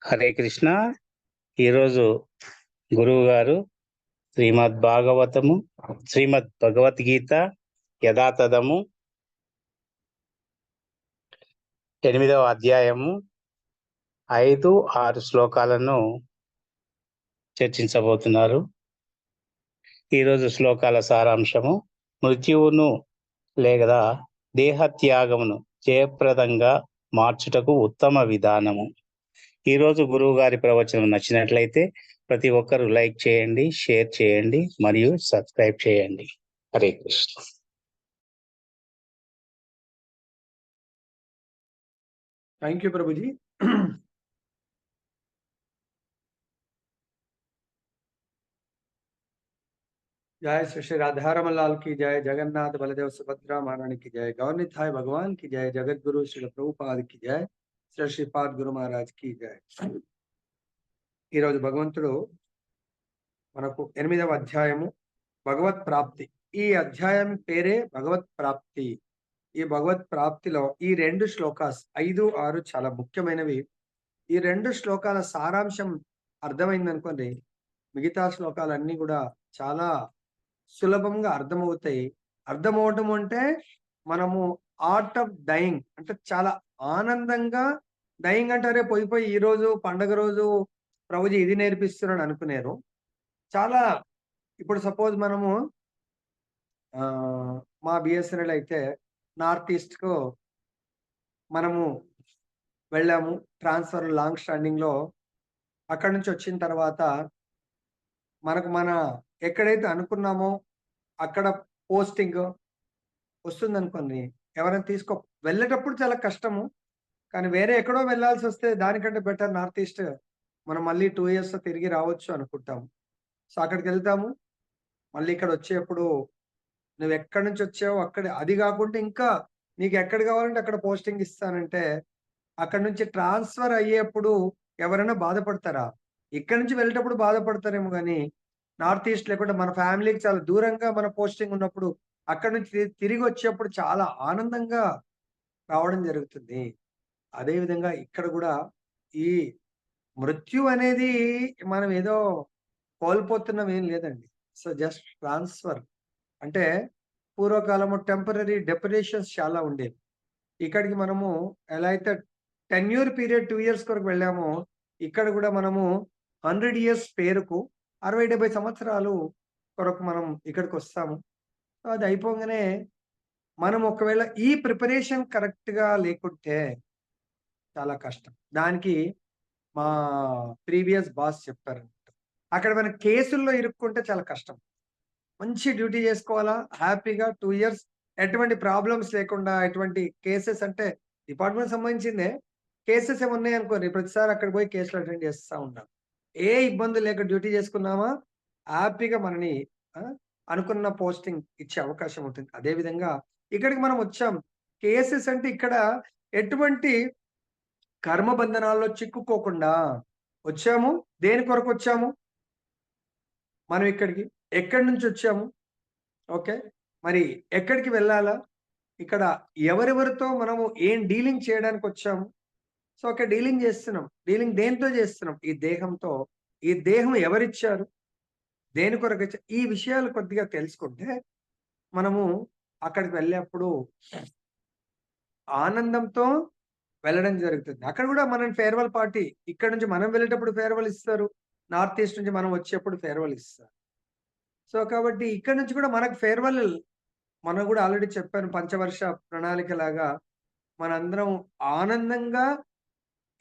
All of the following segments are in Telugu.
హరే కృష్ణ. ఈరోజు గురువు గారు శ్రీమద్ భాగవతము, శ్రీమద్ భగవద్గీత యథాతథము 8వ అధ్యాయము 5-6 శ్లోకాలను చర్చించబోతున్నారు. ఈరోజు శ్లోకాల సారాంశము: మృత్యువును లేదా దేహత్యాగమును జయప్రదంగా మార్చుటకు ఉత్తమ విధానము. ఈరోజు గురువు గారి ప్రవచనం నచ్చినట్లయితే ప్రతి ఒక్కరూ లైక్ చేయండి, షేర్ చేయండి మరియు సబ్స్క్రైబ్ చేయండి. హరే కృష్ణ. Thank you Prabhuji. जय श्री श्री राधारमण लाल की जय, जगन्नाथ बलदेव सुभद्रा महारानी की जय, गौरनिताय भगवान की जय, जगत गुरु श्री ప్రభుపాద की जय, श्री श्रीपाद गुरु महाराज की जय. ఈరోజు భగవంతుడు మనకు 8వ అధ్యాయము భగవత్ ప్రాప్తి. ఈ అధ్యాయం పేరే భగవత్ ప్రాప్తి. ఈ భగవత్ ప్రాప్తిలో ఈ 2 శ్లోకాస్ 5, 6 చాలా ముఖ్యమైనవి. ఈ 2 శ్లోకాల సారాంశం అర్థమైందనుకోండి, మిగతా శ్లోకాలన్నీ కూడా చాలా సులభంగా అర్థమవుతాయి. అర్థమవటం అంటే మనము ఆర్ట్ ఆఫ్ డయింగ్ అంటే చాలా ఆనందంగా, డయింగ్ అంటారే పోయి ఈ రోజు పండగ రోజు ప్రభుజీ ఇది నేర్పిస్తున్నాడు అనుకునేరు. చాలా ఇప్పుడు సపోజ్ మనము మా బిఎస్ఎన్ఎల్ అయితే నార్త్ ఈస్ట్కు మనము వెళ్ళాము, ట్రాన్స్ఫర్ లాంగ్ స్టాండింగ్ లో. అక్కడి నుంచి వచ్చిన తర్వాత మన ఎక్కడైతే అనుకున్నామో అక్కడ పోస్టింగ్ వస్తుంది అనుకోండి, ఎవరైనా వెళ్ళేటప్పుడు చాలా కష్టము, కానీ వేరే ఎక్కడో వెళ్ళాల్సి వస్తే దానికంటే బెటర్ నార్త్ ఈస్ట్ మనం మళ్ళీ 2 years తిరిగి రావచ్చు అనుకుంటాము. సో అక్కడికి వెళ్తాము, మళ్ళీ ఇక్కడ వచ్చేప్పుడు నువ్వు ఎక్కడి నుంచి వచ్చావో అక్కడే, అది కాకుండా ఇంకా నీకు ఎక్కడ కావాలంటే అక్కడ పోస్టింగ్ ఇస్తానంటే అక్కడ నుంచి ట్రాన్స్ఫర్ అయ్యేప్పుడు ఎవరైనా బాధపడతారా? ఇక్కడి నుంచి వెళ్ళేటప్పుడు బాధపడతారేమో, కానీ నార్త్ ఈస్ట్ లేకుండా మన ఫ్యామిలీకి చాలా దూరంగా మన పోస్టింగ్ ఉన్నప్పుడు అక్కడి నుంచి తిరిగి వచ్చేప్పుడు చాలా ఆనందంగా రావడం జరుగుతుంది. అదేవిధంగా ఇక్కడ కూడా ఈ మృత్యు అనేది మనం ఏదో కోల్పోతున్నాం ఏం లేదండి. సో జస్ట్ ట్రాన్స్ఫర్ అంటే పూర్వకాలము టెంపరీ డెప్యుటేషన్స్ చాలా ఉండేవి. ఇక్కడికి మనము ఎలా అయితే టెన్యూర్ పీరియడ్ 2 years కొరకు వెళ్ళామో, ఇక్కడ కూడా మనము 100 years పేరుకు 60-70 సంవత్సరాలు కొరకు మనం ఇక్కడికి వస్తాము. అది అయిపోగానే మనం ఒకవేళ ఈ ప్రిపరేషన్ కరెక్ట్ గా లేకుంటే చాలా కష్టం. దానికి మా ప్రీవియస్ బాస్ చెప్పారన్నమాట, అక్కడ మన కేసుల్లో ఇరుక్కుంటే చాలా కష్టం. మంచి డ్యూటీ చేసుకోవాలా హ్యాపీగా 2 years, ఎటువంటి ప్రాబ్లమ్స్ లేకుండా. ఎటువంటి కేసెస్ అంటే డిపార్ట్మెంట్ సంబంధించిందే కేసెస్ ఏమున్నాయి అనుకోండి, ప్రతిసారి అక్కడ పోయి కేసులు అటెండ్ చేస్తూ ఉంటాం. ఏ ఇబ్బంది లేక డ్యూటీ చేసుకున్నామా హ్యాపీగా మనని అనుకున్న పోస్టింగ్ ఇచ్చే అవకాశం ఉంటుంది. అదేవిధంగా ఇక్కడికి మనం వచ్చాం. కేసెస్ అంటే ఇక్కడ ఎటువంటి కర్మబంధనాల్లో చిక్కుకోకుండా వచ్చాము. దేని కొరకు వచ్చాము మనం ఇక్కడికి? ఎక్కడి నుంచి వచ్చాము? ఓకే, మరి ఎక్కడికి వెళ్ళాలా? ఇక్కడ ఎవరెవరితో మనము ఏం డీలింగ్ చేయడానికి వచ్చాము? సో ఓకే, డీలింగ్ చేస్తున్నాం. డీలింగ్ దేంతో చేస్తున్నాం? ఈ దేహంతో. ఈ దేహం ఎవరిచ్చారు, దేని కొరకు ఇచ్చారు? ఈ విషయాలు కొద్దిగా తెలుసుకుంటే మనము అక్కడికి వెళ్ళేప్పుడు ఆనందంతో వెళ్ళడం జరుగుతుంది. అక్కడ కూడా మనం ఫేర్వెల్ పార్టీ, ఇక్కడ నుంచి మనం వెళ్ళేటప్పుడు ఫేర్వెల్ ఇస్తారు, నార్త్ ఈస్ట్ నుంచి మనం వచ్చేప్పుడు ఫేర్వెల్ ఇస్తారు. సో కాబట్టి ఇక్కడ నుంచి కూడా మనకు ఫేర్వెల్, మనం కూడా ఆల్రెడీ చెప్పాను, పంచవర్ష ప్రణాళిక లాగా మనందరం ఆనందంగా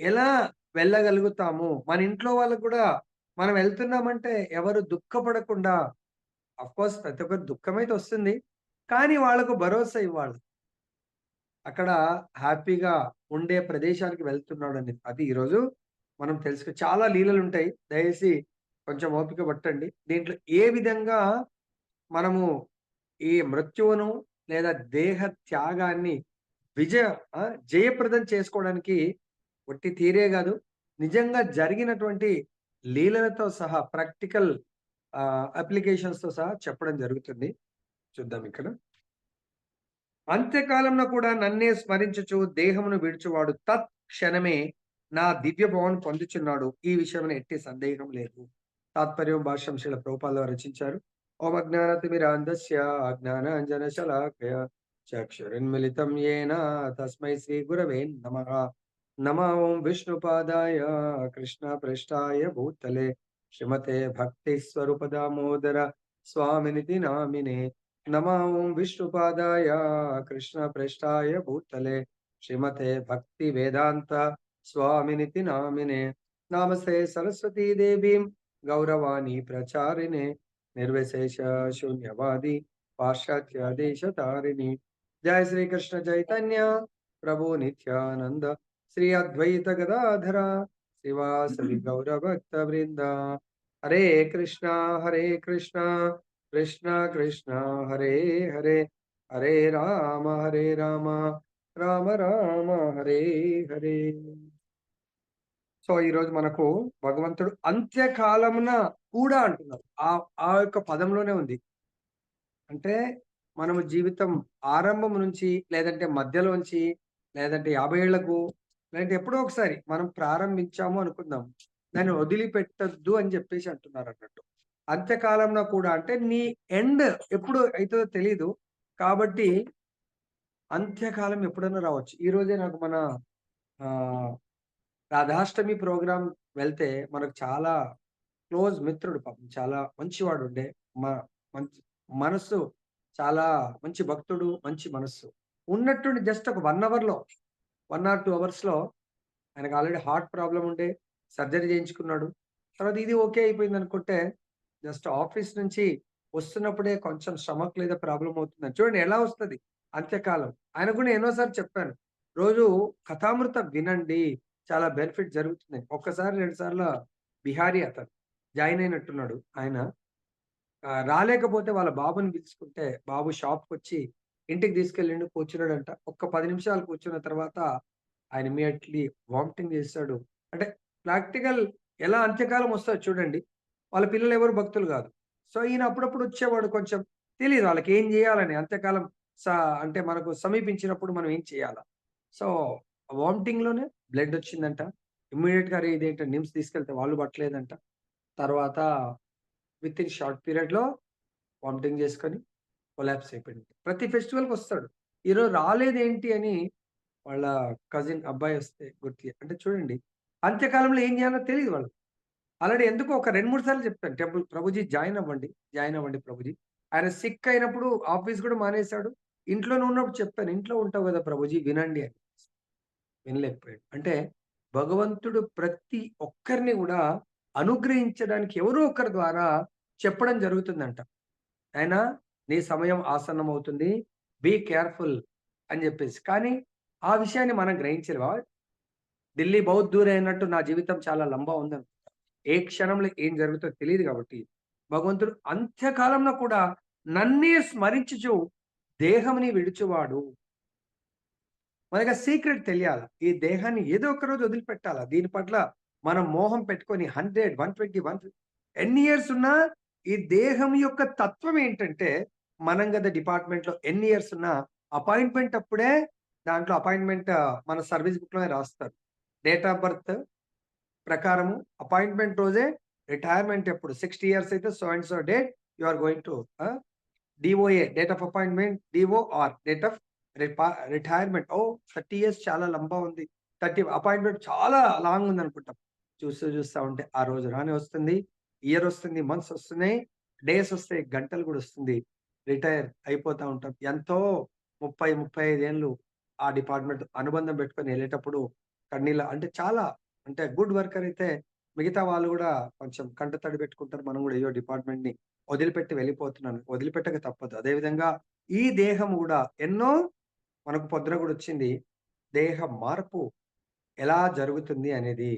ఎలా వెళ్ళగలుగుతాము. మన ఇంట్లో వాళ్ళకు కూడా మనం వెళ్తున్నామంటే ఎవరు దుఃఖపడకుండా, కోర్స్ ప్రతి ఒక్కరు దుఃఖమైతే వస్తుంది, కానీ వాళ్ళకు భరోసా ఇవ్వాలి. అక్కడ హ్యాపీగా ఉండే ప్రదేశానికి వెళ్తున్నాడు అని. అది ఈరోజు మనం తెలుసుకో. చాలా లీలలు ఉంటాయి, దయచేసి కొంచెం ఓపిక పట్టండి. దీంట్లో ఏ విధంగా మనము ఈ మృత్యువును లేదా దేహ త్యాగాన్ని జయప్రదం చేసుకోవడానికి ఒట్టి తీరే కాదు, నిజంగా జరిగినటువంటి లీలలతో సహా ప్రాక్టికల్ అప్లికేషన్స్ తో సహా చెప్పడం జరుగుతుంది. చూద్దాం ఇక్కడ. అంత్యకాలంలో కూడా నన్నే స్మరించుచు దేహమును విడుచువాడు తత్ క్షణమే నా దివ్య భవన్ పొందుచున్నాడు. ఈ విషయమున ఎట్టి సందేహం లేదు. తాత్పర్యం భాష్యం శ్రీల ప్రభుపాద రచించారు. ఓం అజ్ఞానతిమిరాంధస్య జ్ఞానాంజనశలాకయ చక్షురున్మిళితం యేన తస్మై శ్రీ గురవే నమః. నమో ఓం విష్ణుపాదాయ కృష్ణ ప్రేష్ఠాయ భూతలే శ్రీమతే భక్తి స్వరూప దామోదర స్వామినితి నామినే. నమో ఓం విష్ణుపాదాయ కృష్ణ ప్రేష్ఠాయ భూతలే శ్రీమతే భక్తి వేదాంత స్వామినితి నామినే. నామస్తే సరస్వతీ దేవీం గౌరవాణి ప్రచారిణే నిర్విశేష శూన్యవాది పాశ్చాత్య దేశతారిణి. జయ శ్రీకృష్ణ చైతన్య ప్రభు నిత్యానంద శ్రీ అద్వైత గదాధర శ్రీవాసవి గౌరభక్త వృంద. హరే కృష్ణ కృష్ణ కృష్ణ హరే హరే, హరే రామ రామ రామ హరే హరే. సో ఈరోజు మనకు భగవంతుడు అంత్యకాలమున కూడా అంటున్నారు. ఆ యొక్క పదంలోనే ఉంది. అంటే మనము జీవితం ఆరంభం నుంచి, లేదంటే మధ్యలోంచి, లేదంటే 50 ఏళ్లకు, లేదంటే ఎప్పుడో ఒకసారి మనం ప్రారంభించాము అనుకుందాం, దాన్ని వదిలిపెట్టద్దు అని చెప్పేసి అంటున్నారు అన్నట్టు. అంత్యకాలంలో కూడా అంటే నీ ఎండ్ ఎప్పుడు అవుతుందో తెలియదు. కాబట్టి అంత్యకాలం ఎప్పుడైనా రావచ్చు. ఈ రోజే నాకు మన ఆ రాధాష్టమి ప్రోగ్రాం వెళ్తే మనకు చాలా క్లోజ్ మిత్రుడు, పాపం చాలా మంచివాడు ఉండే. మంచి మనస్సు, చాలా మంచి భక్తుడు, మంచి మనస్సు ఉన్నట్టుండి జస్ట్ ఒక 1 అవర్లో 1 or 2 అవర్స్లో ఆయనకు ఆల్రెడీ హార్ట్ ప్రాబ్లం ఉండే, సర్జరీ చేయించుకున్నాడు. తర్వాత ఇది ఓకే అయిపోయింది అనుకుంటే జస్ట్ ఆఫీస్ నుంచి వస్తున్నప్పుడే కొంచెం స్టమక్ లేదా ప్రాబ్లం అవుతుందని చూడండి ఎలా వస్తుంది అంత్యకాలం. ఆయన కూడా ఎన్నోసార్లు చెప్పాను, రోజు కథామృతం వినండి, చాలా బెనిఫిట్ జరుగుతుంది. ఒక్కసారి 2 సార్లు బిహారీ అతను జాయిన్ అయినట్టున్నాడు. ఆయన రాలేకపోతే వాళ్ళ బాబుని పిలుచుకుంటే బాబు షాప్కి వచ్చి ఇంటికి తీసుకెళ్ళిండు, కూర్చున్నాడంట. ఒక్క 10 నిమిషాలు కూర్చున్న తర్వాత ఆయన ఇమ్మీడియట్లీ వామిటింగ్ చేశాడు. అంటే ప్రాక్టికల్ ఎలా అంత్యకాలం వస్తుందో చూడండి. వాళ్ళ పిల్లలు ఎవరు భక్తులు కాదు. సో ఈయన అప్పుడప్పుడు వచ్చేవాడు. కొంచెం తెలియదు వాళ్ళకి ఏం చేయాలని. అంత్యకాలం అంటే మనకు సమీపించినప్పుడు మనం ఏం చేయాలా. సో వామిటింగ్ లోనే బ్లడ్ వచ్చిందంట. ఇమ్మీడియట్ గా ఇదేంట నిమ్స్ తీసుకెళ్తే వాళ్ళు పట్టలేదంట. తర్వాత విత్ ఇన్ షార్ట్ పీరియడ్ లో వామిటింగ్ చేసుకొని కొలాప్స్ అయిపోయింది. ప్రతి ఫెస్టివల్కి వస్తాడు. ఈరోజు రాలేదేంటి అని వాళ్ళ కజిన్ అబ్బాయి వస్తే అంటే చూడండి అంత్యకాలంలో ఏం చేయాలో తెలియదు వాళ్ళు. ఆల్రెడీ ఎందుకో ఒక 2-3 సార్లు చెప్పాను టెంపుల్, ప్రభుజీ జాయిన్ అవ్వండి ప్రభుజీ. ఆయన సిక్ అయినప్పుడు ఆఫీస్ కూడా మానేశాడు. ఇంట్లోనే ఉన్నప్పుడు చెప్పాను, ఇంట్లో ఉంటావు కదా ప్రభుజీ వినండి అని. వినలేకపోయాడు. అంటే భగవంతుడు ప్రతి ఒక్కరిని కూడా అనుగ్రహించడానికి ఎవరో ఒకరి ద్వారా చెప్పడం జరుగుతుందంట. ఆయన నీ సమయం ఆసన్నం అవుతుంది, బీ కేర్ఫుల్ అని చెప్పేసి. కానీ ఆ విషయాన్ని మనం గ్రహించలేవా? ఢిల్లీ బహుత్ దూరే అన్నట్టు నా జీవితం చాలా లంబా ఉందనుకుంటా. ఏ క్షణంలో ఏం జరుగుతుందో తెలియదు కాబట్టి భగవంతుడు అంత్యకాలంలో కూడా నన్నే స్మరించుచు దేహంని విడుచువాడు. మనకి సీక్రెట్ తెలియాల. ఈ దేహాన్ని ఏదో ఒక రోజు వదిలిపెట్టాలా. దీని పట్ల మనం మోహం పెట్టుకొని 100, 120, 150 ఎన్ని ఇయర్స్ ఉన్నా ఈ దేహం యొక్క తత్వం ఏంటంటే, మనం కదా డిపార్ట్మెంట్‌లో ఎన్ని ఇయర్స్ ఉన్నా అపాయింట్‌మెంట్ అప్పుడే దాంట్లో అపాయింట్‌మెంట్ మన సర్వీస్ బుక్‌లోనే రాస్తారు. డేట్ ఆఫ్ బర్త్ ప్రకారము అపాయింట్‌మెంట్ రోజే రిటైర్మెంట్ ఎప్పుడు 60 ఇయర్స్ అయితే so and so date you are going to DOA date of appointment, DOR date of retirement. 30 years చాలా లంబా ఉంది. 30 అపాయింట్‌మెంట్ చాలా లాంగ్ ఉందనుకుంటాం. చూస్తా ఉంటే ఆ రోజు రానే వస్తుంది. ఇయర్ వస్తుంది, మంత్స్ వస్తున్నాయి, డేస్ వస్తాయి, గంటలు కూడా వస్తుంది. రిటైర్ అయిపోతా ఉంటాం. ఎంతో 30, 35 ఏళ్ళు ఆ డిపార్ట్మెంట్ అనుబంధం పెట్టుకొని వెళ్ళేటప్పుడు కన్నీళ్ళ అంటే చాలా అంటే గుడ్ వర్కర్ అయితే మిగతా వాళ్ళు కూడా కొంచెం కంట తడి పెట్టుకుంటారు. మనం కూడా అయ్యో డిపార్ట్మెంట్‌ని వదిలిపెట్టి వెళ్ళిపోతున్నాను. వదిలిపెట్టక తప్పదు. అదేవిధంగా ఈ దేహం కూడా ఎన్నో మనకు పొద్దున కూడా వచ్చింది. దేహ మార్పు ఎలా జరుగుతుంది అనేది.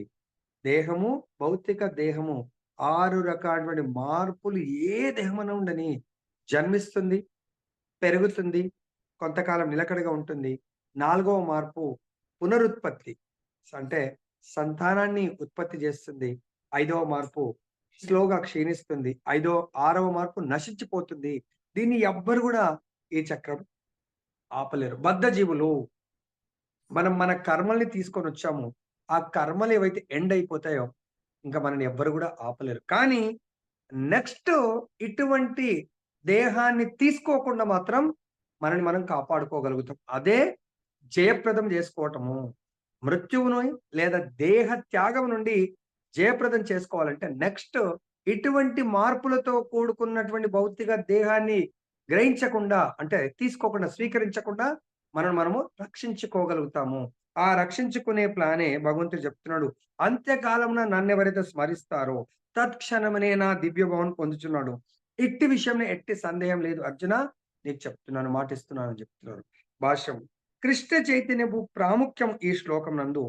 దేహము, భౌతిక దేహము 6 రకాలైనటువంటి మార్పులు ఏ దేహమన్నా ఉండని జన్మిస్తుంది, పెరుగుతుంది, కొంతకాలం నిలకడగా ఉంటుంది. 4వ మార్పు పునరుత్పత్తి. అంటే సంతానాన్ని ఉత్పత్తి చేస్తుంది. 5వ మార్పు స్లోగా క్షీణిస్తుంది. 6వ మార్పు నశించిపోతుంది. దీన్ని ఎవ్వరు కూడా ఈ చక్రం ఆపలేరు. బద్ధజీవులు. మనం మన కర్మల్ని తీసుకొనొచ్చాము. ఆ కర్మలు ఏవైతే ఎండ్ అయిపోతాయో ఇంకా మనల్ని ఎవ్వరు కూడా ఆపలేరు. కానీ నెక్స్ట్ ఇటువంటి దేహాన్ని తీసుకోకుండా మాత్రం మనల్ని మనం కాపాడుకోగలుగుతాం. అదే జయప్రదం చేసుకోవటము. మృత్యువును లేదా దేహ త్యాగం నుండి జయప్రదం చేసుకోవాలంటే నెక్స్ట్ ఇటువంటి మార్పులతో కూడుకున్నటువంటి భౌతిక దేహాన్ని గ్రహించకుండా అంటే తీసుకోకుండా స్వీకరించకుండా మనము రక్షించుకోగలుగుతాము. ఆ రక్షించుకునే ప్లానే భగవంతుడు చెప్తున్నాడు. అంత్యకాలమున నన్నెవరైతే స్మరిస్తారో తత్క్షణమనే నా దివ్య భవన్ పొందుచున్నాడు. ఇట్టి విషయంలో ఎట్టి సందేహం లేదు అర్జున, నీకు చెప్తున్నాను, మాటిస్తున్నాను అని చెప్తున్నారు. భాష్యం. కృష్ణ చైతన్యపు ప్రాముఖ్యం ఈ శ్లోకం నందు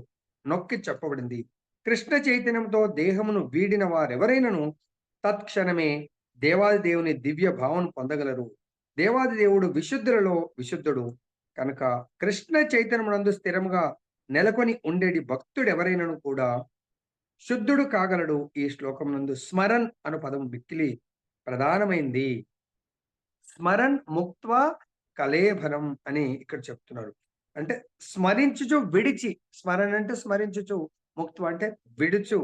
నొక్కి చెప్పబడింది. కృష్ణ చైతన్యంతో దేహమును వీడిన వారెవరైనను తత్క్షణమే దేవాది దేవుని దివ్య భావన పొందగలరు. దేవాది దేవుడు విశుద్ధులలో విశుద్ధుడు కనుక కృష్ణ చైతన్యమునందు స్థిరముగా నెలకొని ఉండేటి భక్తుడు ఎవరైనను కూడా శుద్ధుడు కాగలడు. ఈ శ్లోకం నందు స్మరన్ అను పదం మిక్కిలి ప్రధానమైంది. స్మరన్ ముక్త్వా కలేభరం అని ఇక్కడ చెప్తున్నారు. అంటే స్మరించుచు విడిచి, స్మరణ అంటే స్మరించుచు, ముక్త్వ అంటే విడుచు,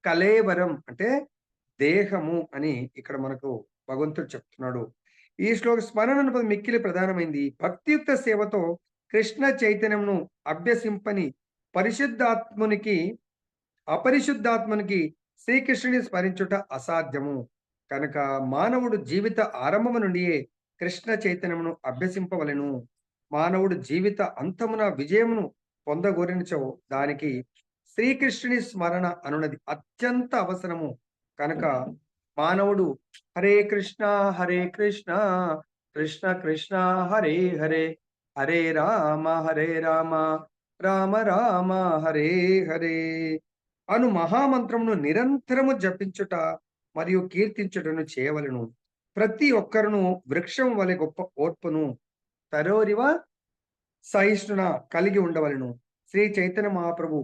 కలేవరం అంటే దేహము అని ఇక్కడ మనకు భగవంతుడు చెప్తున్నాడు. ఈ శ్లోక స్మరణ అనే పదం మిక్కిలి ప్రధానమైంది. భక్తియుక్త సేవతో కృష్ణ చైతన్యమును అభ్యసింపని పరిశుద్ధాత్మునికి అపరిశుద్ధాత్మనికి శ్రీకృష్ణుని స్మరించుట అసాధ్యము. కనుక మానవుడు జీవిత ఆరంభము నుండియే కృష్ణ చైతన్యమును అభ్యసింపవలెను. మానవుడు జీవిత అంతమున విజయమును పొందగోరినచో దానికి శ్రీకృష్ణుని స్మరణ అనున్నది అత్యంత అవసరము. కనుక మానవుడు హరే కృష్ణ కృష్ణ కృష్ణ హరే హరే, హరే రామ రామ రామ హరే హరే అను మహామంత్రమును నిరంతరము జపించుట మరియు కీర్తించుటను చేయవలెను. ప్రతి ఒక్కరును వృక్షం వలె గొప్ప ఓర్పును తరోరివ సహిష్ణున కలిగి ఉండవలను. శ్రీ చైతన్య మహాప్రభు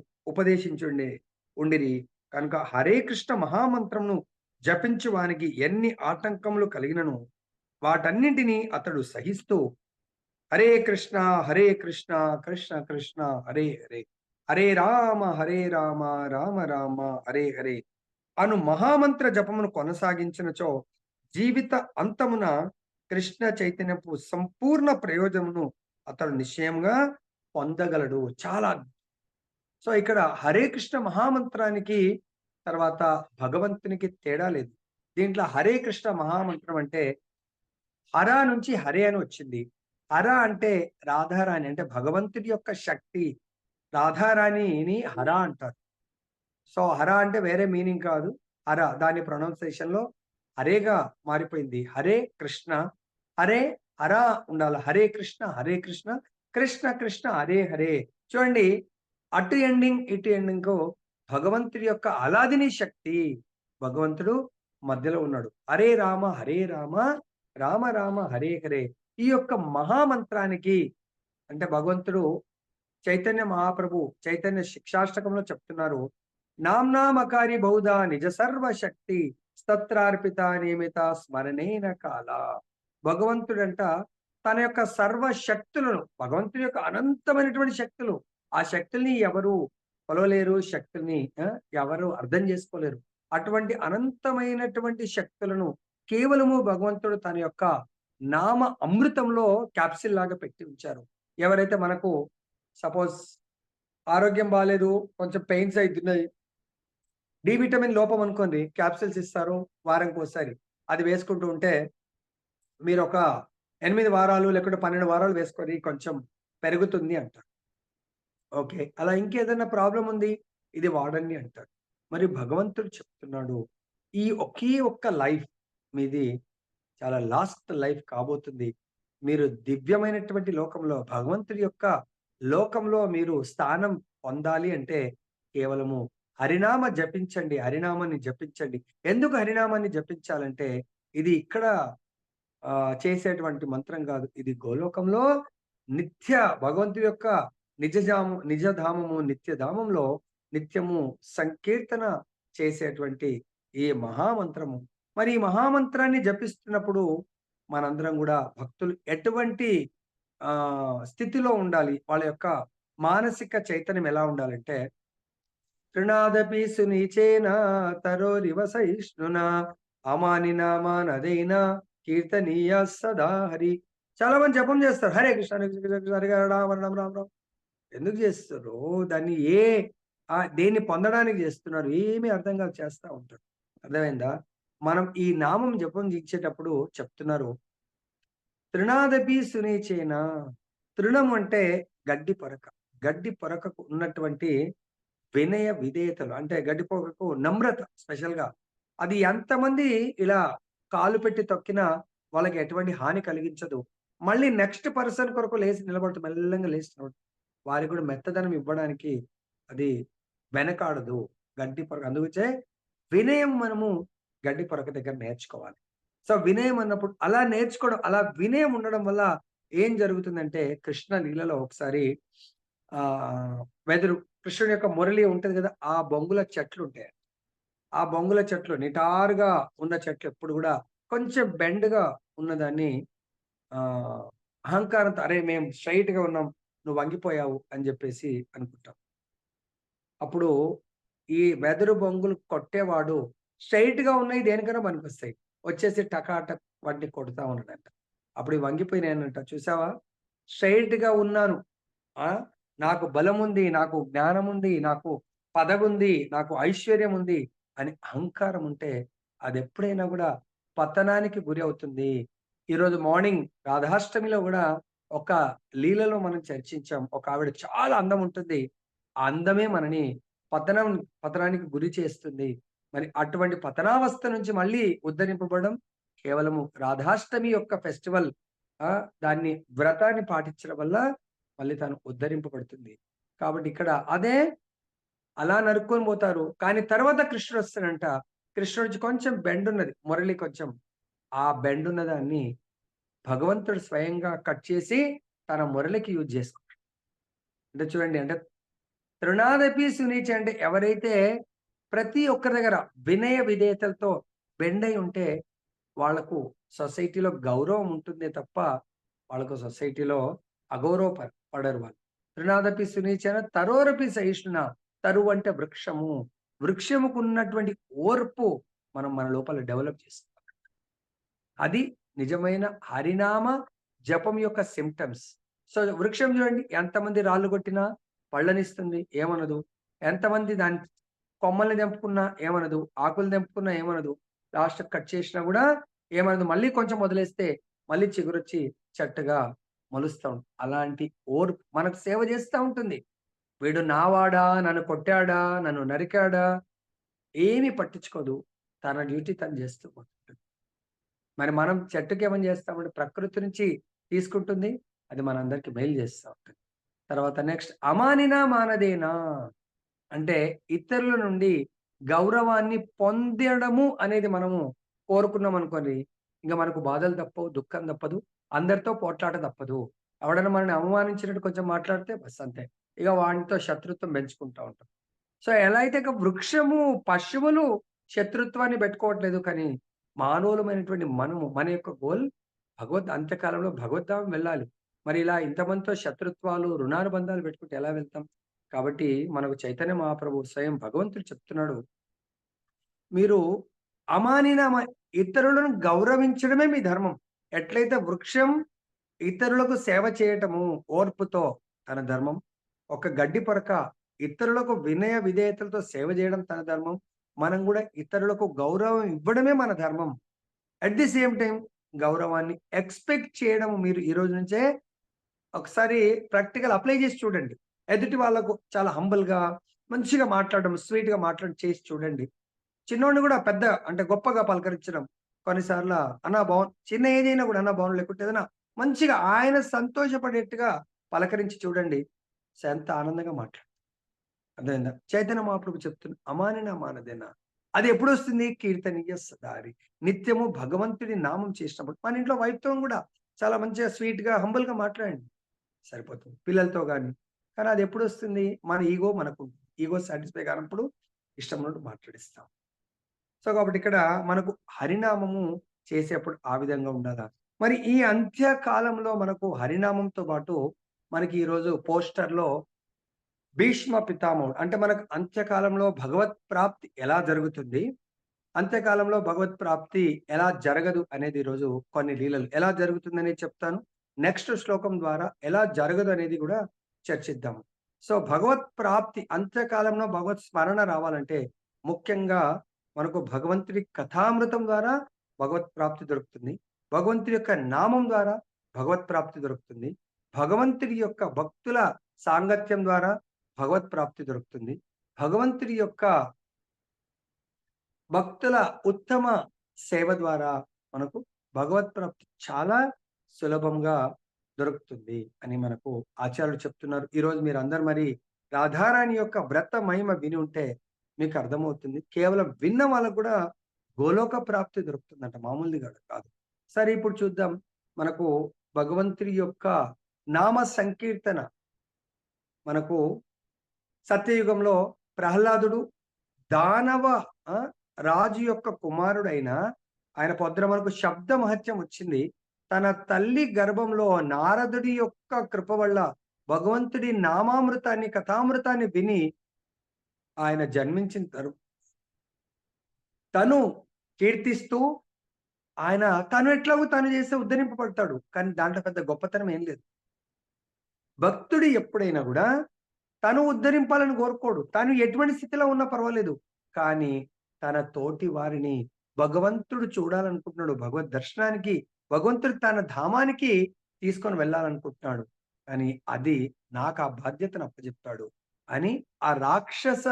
ఉండిరి. కనుక హరే కృష్ణ మహామంత్రమును జపించు వానికి ఎన్ని ఆటంకములు కలిగినను వాటన్నింటినీ అతడు సహిస్తూ హరే కృష్ణ కృష్ణ కృష్ణ హరే హరే, హరే రామ రామ రామ హరే హరే అను మహామంత్ర జపమును కొనసాగించినచో జీవిత అంతమున కృష్ణ చైతన్యపు సంపూర్ణ ప్రయోజనమును అతడు నిశ్చయంగా పొందగలడు. చాలా. సో ఇక్కడ హరే కృష్ణ మహామంత్రానికి తర్వాత భగవంతునికి తేడా లేదు. దీంట్లో హరే కృష్ణ మహామంత్రం అంటే హర నుంచి హరే అని వచ్చింది. హర అంటే రాధారాణి, అంటే భగవంతుడి యొక్క శక్తి. రాధారాణిని హర అంటారు. సో హర అంటే వేరే మీనింగ్ కాదు. హర దాని ప్రొనౌన్సియేషన్ లో హరేగా మారిపోయింది. హరే కృష్ణ, హరే హర ఉండాలి. హరే కృష్ణ కృష్ణ కృష్ణ హరే హరే. చూడండి, అటు ఎండింగ్ ఇటు ఎండింగ్ భగవంతుడి యొక్క అలాదిని శక్తి. భగవంతుడు మధ్యలో ఉన్నాడు. హరే రామ రామ రామ హరే హరే. ఈ యొక్క మహామంత్రానికి అంటే భగవంతుడు చైతన్య మహాప్రభు చైతన్య శిక్షాష్టకంలో చెప్తున్నారు, నామ్నామకారి బహుధా నిజ సర్వశక్తి స్తత్రార్పిత నియమిత స్మరణేన కాల. భగవంతుడంట తన యొక్క సర్వ శక్తులను, భగవంతుడి యొక్క అనంతమైనటువంటి శక్తులు, ఆ శక్తుల్ని ఎవరు కొలవలేరు, శక్తుల్ని ఎవరు అర్థం చేసుకోలేరు. అటువంటి అనంతమైనటువంటి శక్తులను కేవలము భగవంతుడు తన యొక్క నామ అమృతంలో క్యాప్సిల్ లాగా పెట్టి ఉంచారు. ఎవరైతే మనకు సపోజ్ ఆరోగ్యం బాగాలేదు, కొంచెం పెయిన్స్ అవుతున్నాయి, డి విటమిన్ లోపం అనుకోండి, క్యాప్సిల్స్ ఇస్తారు వారంకి ఒకసారి. అది వేసుకుంటూ ఉంటే మీరు ఒక 8 వారాలు లేకుంటే 12 వారాలు వేసుకొని కొంచెం పెరుగుతుంది అంటారు. ఓకే, అలా ఇంకేదైనా ప్రాబ్లం ఉంది, ఇది వాడండి అంటారు. మరి భగవంతుడు చెప్తున్నాడు, ఈ ఒకే ఒక్క లైఫ్ మీది చాలా లాస్ట్ లైఫ్ కాబోతుంది. మీరు దివ్యమైనటువంటి లోకంలో, భగవంతుడి యొక్క లోకంలో మీరు స్థానం పొందాలి అంటే కేవలము హరినామ జపించండి, హరినామాన్ని జపించండి. ఎందుకు హరినామాన్ని జపించాలంటే ఇది ఇక్కడ చేసేటువంటి మంత్రం కాదు. ఇది గోలోకంలో నిత్య భగవంతుడి యొక్క నిజధామము నిత్యధామంలో నిత్యము సంకీర్తన చేసేటువంటి ఈ మహామంత్రము. మరి ఈ మహామంత్రాన్ని జపిస్తున్నప్పుడు మనందరం కూడా భక్తులు ఎటువంటి స్థితిలో ఉండాలి, వాళ్ళ యొక్క మానసిక చైతన్యం ఎలా ఉండాలంటే తృణాదపి సునీచేన తరోరివ సహిష్ణునా అమానినా మానదేనా కీర్తనీయ సదా హరి. చాలా మంది జపం చేస్తారు, హరే కృష్ణ హరే కృష్ణ కృష్ణ కృష్ణ హరే హరే రామ రామ రామ రామ. ఎందుకు చేస్తారు దాన్ని? దేన్ని పొందడానికి చేస్తున్నారు? ఏమీ అర్థం కాదు, చేస్తా ఉంటారు. అర్థమైందా? మనం ఈ నామం జపం ఇచ్చేటప్పుడు చెప్తున్నారు, తృణాదపి సునీచేన. తృణం అంటే గడ్డి పొరక. గడ్డి పొరకకు ఉన్నటువంటి వినయ విధేయతలు, అంటే గడ్డి పొరకకు నమ్రత స్పెషల్ గా. అది ఎంతమంది ఇలా కాలు పెట్టి తొక్కినా వాళ్ళకి ఎటువంటి హాని కలిగించదు. మళ్ళీ నెక్స్ట్ పర్సన్ కొరకు లేచి నిలబడుతూ మెల్లంగా లేచి నిలబడుతుంది. వారికి కూడా మెత్తదనం ఇవ్వడానికి అది వెనకాడదు గడ్డి పొరక. అందుకే వినయం మనము గడ్డి పొరక దగ్గర నేర్చుకోవాలి. సో వినయం అన్నప్పుడు అలా నేర్చుకోవడం, అలా వినయం ఉండడం వల్ల ఏం జరుగుతుందంటే, కృష్ణ లీలలో ఒకసారి ఆ వెదురు కృష్ణుడి యొక్క మురళి ఉంటది కదా, ఆ బొంగుల చెట్లు ఉంటాయి. ఆ బొంగుల చెట్లు నిటారుగా ఉన్న చెట్లు ఎప్పుడు కూడా కొంచెం బెండ్గా ఉన్నదాన్ని ఆ అహంకారంతో, అరే మేము స్ట్రైట్ గా ఉన్నాం, నువ్వు వంగిపోయావు అని చెప్పేసి అనుకుంటాం. అప్పుడు ఈ వెదురు బొంగులు కొట్టేవాడు స్ట్రైట్ గా ఉన్నాయి దేనికైనా పనికొస్తాయి, వచ్చేసి టకాటక్ వాటిని కొడతా ఉన్నాడంట. అప్పుడు ఈ వంగిపోయినాయనంట, చూసావా స్ట్రైట్ గా ఉన్నాను, ఆ నాకు బలం ఉంది, నాకు జ్ఞానం ఉంది, నాకు పదవి ఉంది, నాకు ఐశ్వర్యం ఉంది అని అహంకారం ఉంటే అది ఎప్పుడైనా కూడా పతనానికి గురి అవుతుంది. ఈరోజు మార్నింగ్ రాధాష్టమిలో కూడా ఒక లీలలో మనం చర్చించాం. ఒక ఆవిడ చాలా అందం ఉంటుంది, ఆ అందమే మనని పతనానికి గురి చేస్తుంది. మరి అటువంటి పతనావస్థ నుంచి మళ్ళీ ఉద్ధరింపబడడం కేవలము రాధాష్టమి యొక్క ఫెస్టివల్, దాన్ని వ్రతాన్ని పాటించడం వల్ల మళ్ళీ తను ఉద్ధరింపబడుతుంది. కాబట్టి ఇక్కడ అదే అలా నరుక్కొని పోతారు. కానీ తర్వాత కృష్ణుడు వస్తాడంట. కృష్ణుడి నుంచి కొంచెం బెండ్ ఉన్నది, మురళి కొంచెం, ఆ బెండ్ ఉన్న దాన్ని భగవంతుడు స్వయంగా కట్ చేసి తన మురళికి యూజ్ చేసుకుంటాడు. అంటే చూడండి, అంటే తృణాదపి సునీచి అంటే ఎవరైతే ప్రతి ఒక్కరి దగ్గర వినయ విధేయతలతో బెండ్ అయి ఉంటే వాళ్లకు సొసైటీలో గౌరవం ఉంటుందే తప్ప వాళ్ళకు సొసైటీలో అగౌరవ పడరు వాళ్ళు. తృణాదపి సునీచన తరోరపి సహిష్ణున. తరువు అంటే వృక్షము. వృక్షముకు ఉన్నటువంటి ఓర్పు మనం మన లోపల డెవలప్ చేస్తాం. అది నిజమైన హరినామ జపం యొక్క సిమ్టమ్స్. సో వృక్షం చూడండి, ఎంతమంది రాళ్ళు కొట్టినా పళ్ళనిస్తుంది, ఏమనదు. ఎంతమంది దాని కొమ్మల్ని తెంపుకున్నా ఏమనదు, ఆకులు తెంపుకున్నా ఏమనదు, లాస్ట్ కట్ చేసినా కూడా ఏమనదు. మళ్ళీ కొంచెం వదిలేస్తే మళ్ళీ చిగురొచ్చి చెట్టుగా మలుస్తా ఉంటుంది. అలాంటి ఓర్పు మనకు సేవ చేస్తూ ఉంటుంది. వీడు నావాడా, నన్ను కొట్టాడా, నన్ను నరికాడా ఏమీ పట్టించుకోదు, తన డ్యూటీ తను చేస్తూ పోతుంది. మరి మనం చెట్టుకి ఏమని చేస్తామంటే ప్రకృతి నుంచి తీసుకుంటుంది, అది మనందరికి మేలు చేస్తూ ఉంటుంది. తర్వాత నెక్స్ట్ అమానినా మానదేనా అంటే ఇతరుల నుండి గౌరవాన్ని పొందడము అనేది మనము కోరుకున్నాం అనుకోండి, ఇంకా మనకు బాధలు తప్పవు, దుఃఖం తప్పదు, అందరితో పోట్లాట తప్పదు. ఎవడన్నా మనల్ని అవమానించినట్టు కొంచెం మాట్లాడితే బస్ అంతే, ఇక వాటితో శత్రుత్వం పెంచుకుంటూ ఉంటాం. సో ఎలా అయితే ఇక వృక్షము, పశువులు శత్రుత్వాన్ని పెట్టుకోవట్లేదు, కానీ మానవులమైనటువంటి మనము, మన యొక్క గోల్ అంత్యకాలంలో భగవద్ధామం వెళ్ళాలి. మరి ఇలా ఇంతమందితో శత్రుత్వాలు, రుణానుబంధాలు పెట్టుకుంటే ఎలా వెళ్తాం? కాబట్టి మనకు చైతన్య మహాప్రభు స్వయం భగవంతుడు చెప్తున్నాడు, మీరు ఇతరులను గౌరవించడమే మీ ధర్మం. ఎట్లయితే వృక్షం ఇతరులకు సేవ చేయటము ఓర్పుతో తన ధర్మం, ఒక గడ్డి పొరక ఇతరులకు వినయ విధేయతలతో సేవ చేయడం తన ధర్మం, మనం కూడా ఇతరులకు గౌరవం ఇవ్వడమే మన ధర్మం. అట్ ది సేమ్ టైం గౌరవాన్ని ఎక్స్పెక్ట్ చేయడం మీరు ఈ రోజు నుంచే ఒకసారి ప్రాక్టికల్ అప్లై చేసి చూడండి. ఎదుటి వాళ్ళకు చాలా హంబుల్గా మంచిగా మాట్లాడడం, స్వీట్గా మాట్లాడి చేసి చూడండి. చిన్నోడిని కూడా పెద్ద అంటే గొప్పగా పలకరించడం, కొన్నిసార్లు అన్నా చిన్న ఏజ్ అయినా కూడా అన్నా బాగుండు, లేకుంటే ఏదైనా మంచిగా ఆయన సంతోషపడేట్టుగా పలకరించి చూడండి, ఎంత ఆనందంగా మాట్లాడు. అర్థమైందా? చైతన్య మహాప్రభు చెప్తున్న అమానినా మానదేనా, అది ఎప్పుడు వస్తుంది? కీర్తనీయ సదారి, నిత్యము భగవంతుడి నామం చేసినప్పుడు. మన ఇంట్లో వైఫ్తో కూడా చాలా మంచిగా స్వీట్గా హంబుల్గా మాట్లాడండి, సరిపోతుంది. పిల్లలతో కానీ అది ఎప్పుడు వస్తుంది? మన మనకు ఈగో సాటిస్ఫై కానప్పుడు ఇష్టం ఉన్నట్టు మాట్లాడిస్తాం. సో కాబట్టి ఇక్కడ మనకు హరినామము చేసేప్పుడు ఆ విధంగా ఉండాలా. మరి ఈ అంత్యకాలంలో మనకు హరినామంతో పాటు మనకి ఈరోజు పోస్టర్లో భీష్మ పితామహుడు. అంటే మనకు అంత్యకాలంలో భగవత్ ప్రాప్తి ఎలా జరుగుతుంది? అంత్యకాలంలో భగవత్ ప్రాప్తి ఎలా జరగదు అనేది ఈరోజు కొన్ని లీలలు. ఎలా జరుగుతుందనేది చెప్తాను. నెక్స్ట్ శ్లోకం ద్వారా ఎలా జరగదు అనేది గూడా చర్చిద్దాము. సో, భగవత్ ప్రాప్తి అంత్యకాలంలో భగవత్ స్మరణ రావాలంటే ముఖ్యంగా మనకు భగవంతుడి కథామృతం ద్వారా భగవత్ ప్రాప్తి దొరుకుతుంది. భగవంతుడి యొక్క నామం ద్వారా భగవత్ ప్రాప్తి దొరుకుతుంది. భగవంతుడి యొక్క భక్తుల సాంగత్యం ద్వారా భగవత్ ప్రాప్తి దొరుకుతుంది. భగవంతుడి యొక్క భక్తుల ఉత్తమ సేవ ద్వారా మనకు భగవత్ ప్రాప్తి చాలా సులభంగా దొరుకుతుంది అని మనకు ఆచార్యులు చెప్తున్నారు. ఈరోజు మీరందరూ మరి రాధారాణి యొక్క వ్రత మహిమ విని ఉంటే మీకు అర్థమవుతుంది. కేవలం విన్న వాళ్ళకు కూడా గోలోక ప్రాప్తి దొరుకుతుందంట, మామూలుది కాదు. సరే, ఇప్పుడు చూద్దాం. మనకు భగవంతుడి యొక్క నామ సంకీర్తన మనకు సత్యయుగంలో ప్రహ్లాదుడు దానవ ఆ, రాజు యొక్క కుమారుడైన ఆయన పొద్దున మనకు శబ్ద మహత్యం వచ్చింది. తన తల్లి గర్భంలో నారదుడి యొక్క కృప వల్ల భగవంతుడి నామామృతాన్ని కథామృతాన్ని విని ఆయన జన్మించిన తను కీర్తిస్తూ ఆయన తను ఎట్లాగో తను చేస్తే ఉద్ధరింపబడతాడు. కానీ దాంట్లో పెద్ద గొప్పతనం ఏం లేదు. భక్తుడు ఎప్పుడైనా కూడా తను ఉద్ధరింపాలని కోరుకోడు. తను ఎటువంటి స్థితిలో ఉన్నా పర్వాలేదు. కానీ తన తోటి వారిని భగవంతుడు చూడాలనుకుంటున్నాడు. భగవద్ దర్శనానికి, భగవంతుడు తన ధామానికి తీసుకొని వెళ్ళాలనుకుంటున్నాడు. కానీ అది నాకు ఆ బాధ్యతను అప్పచెప్తాడు అని ఆ రాక్షస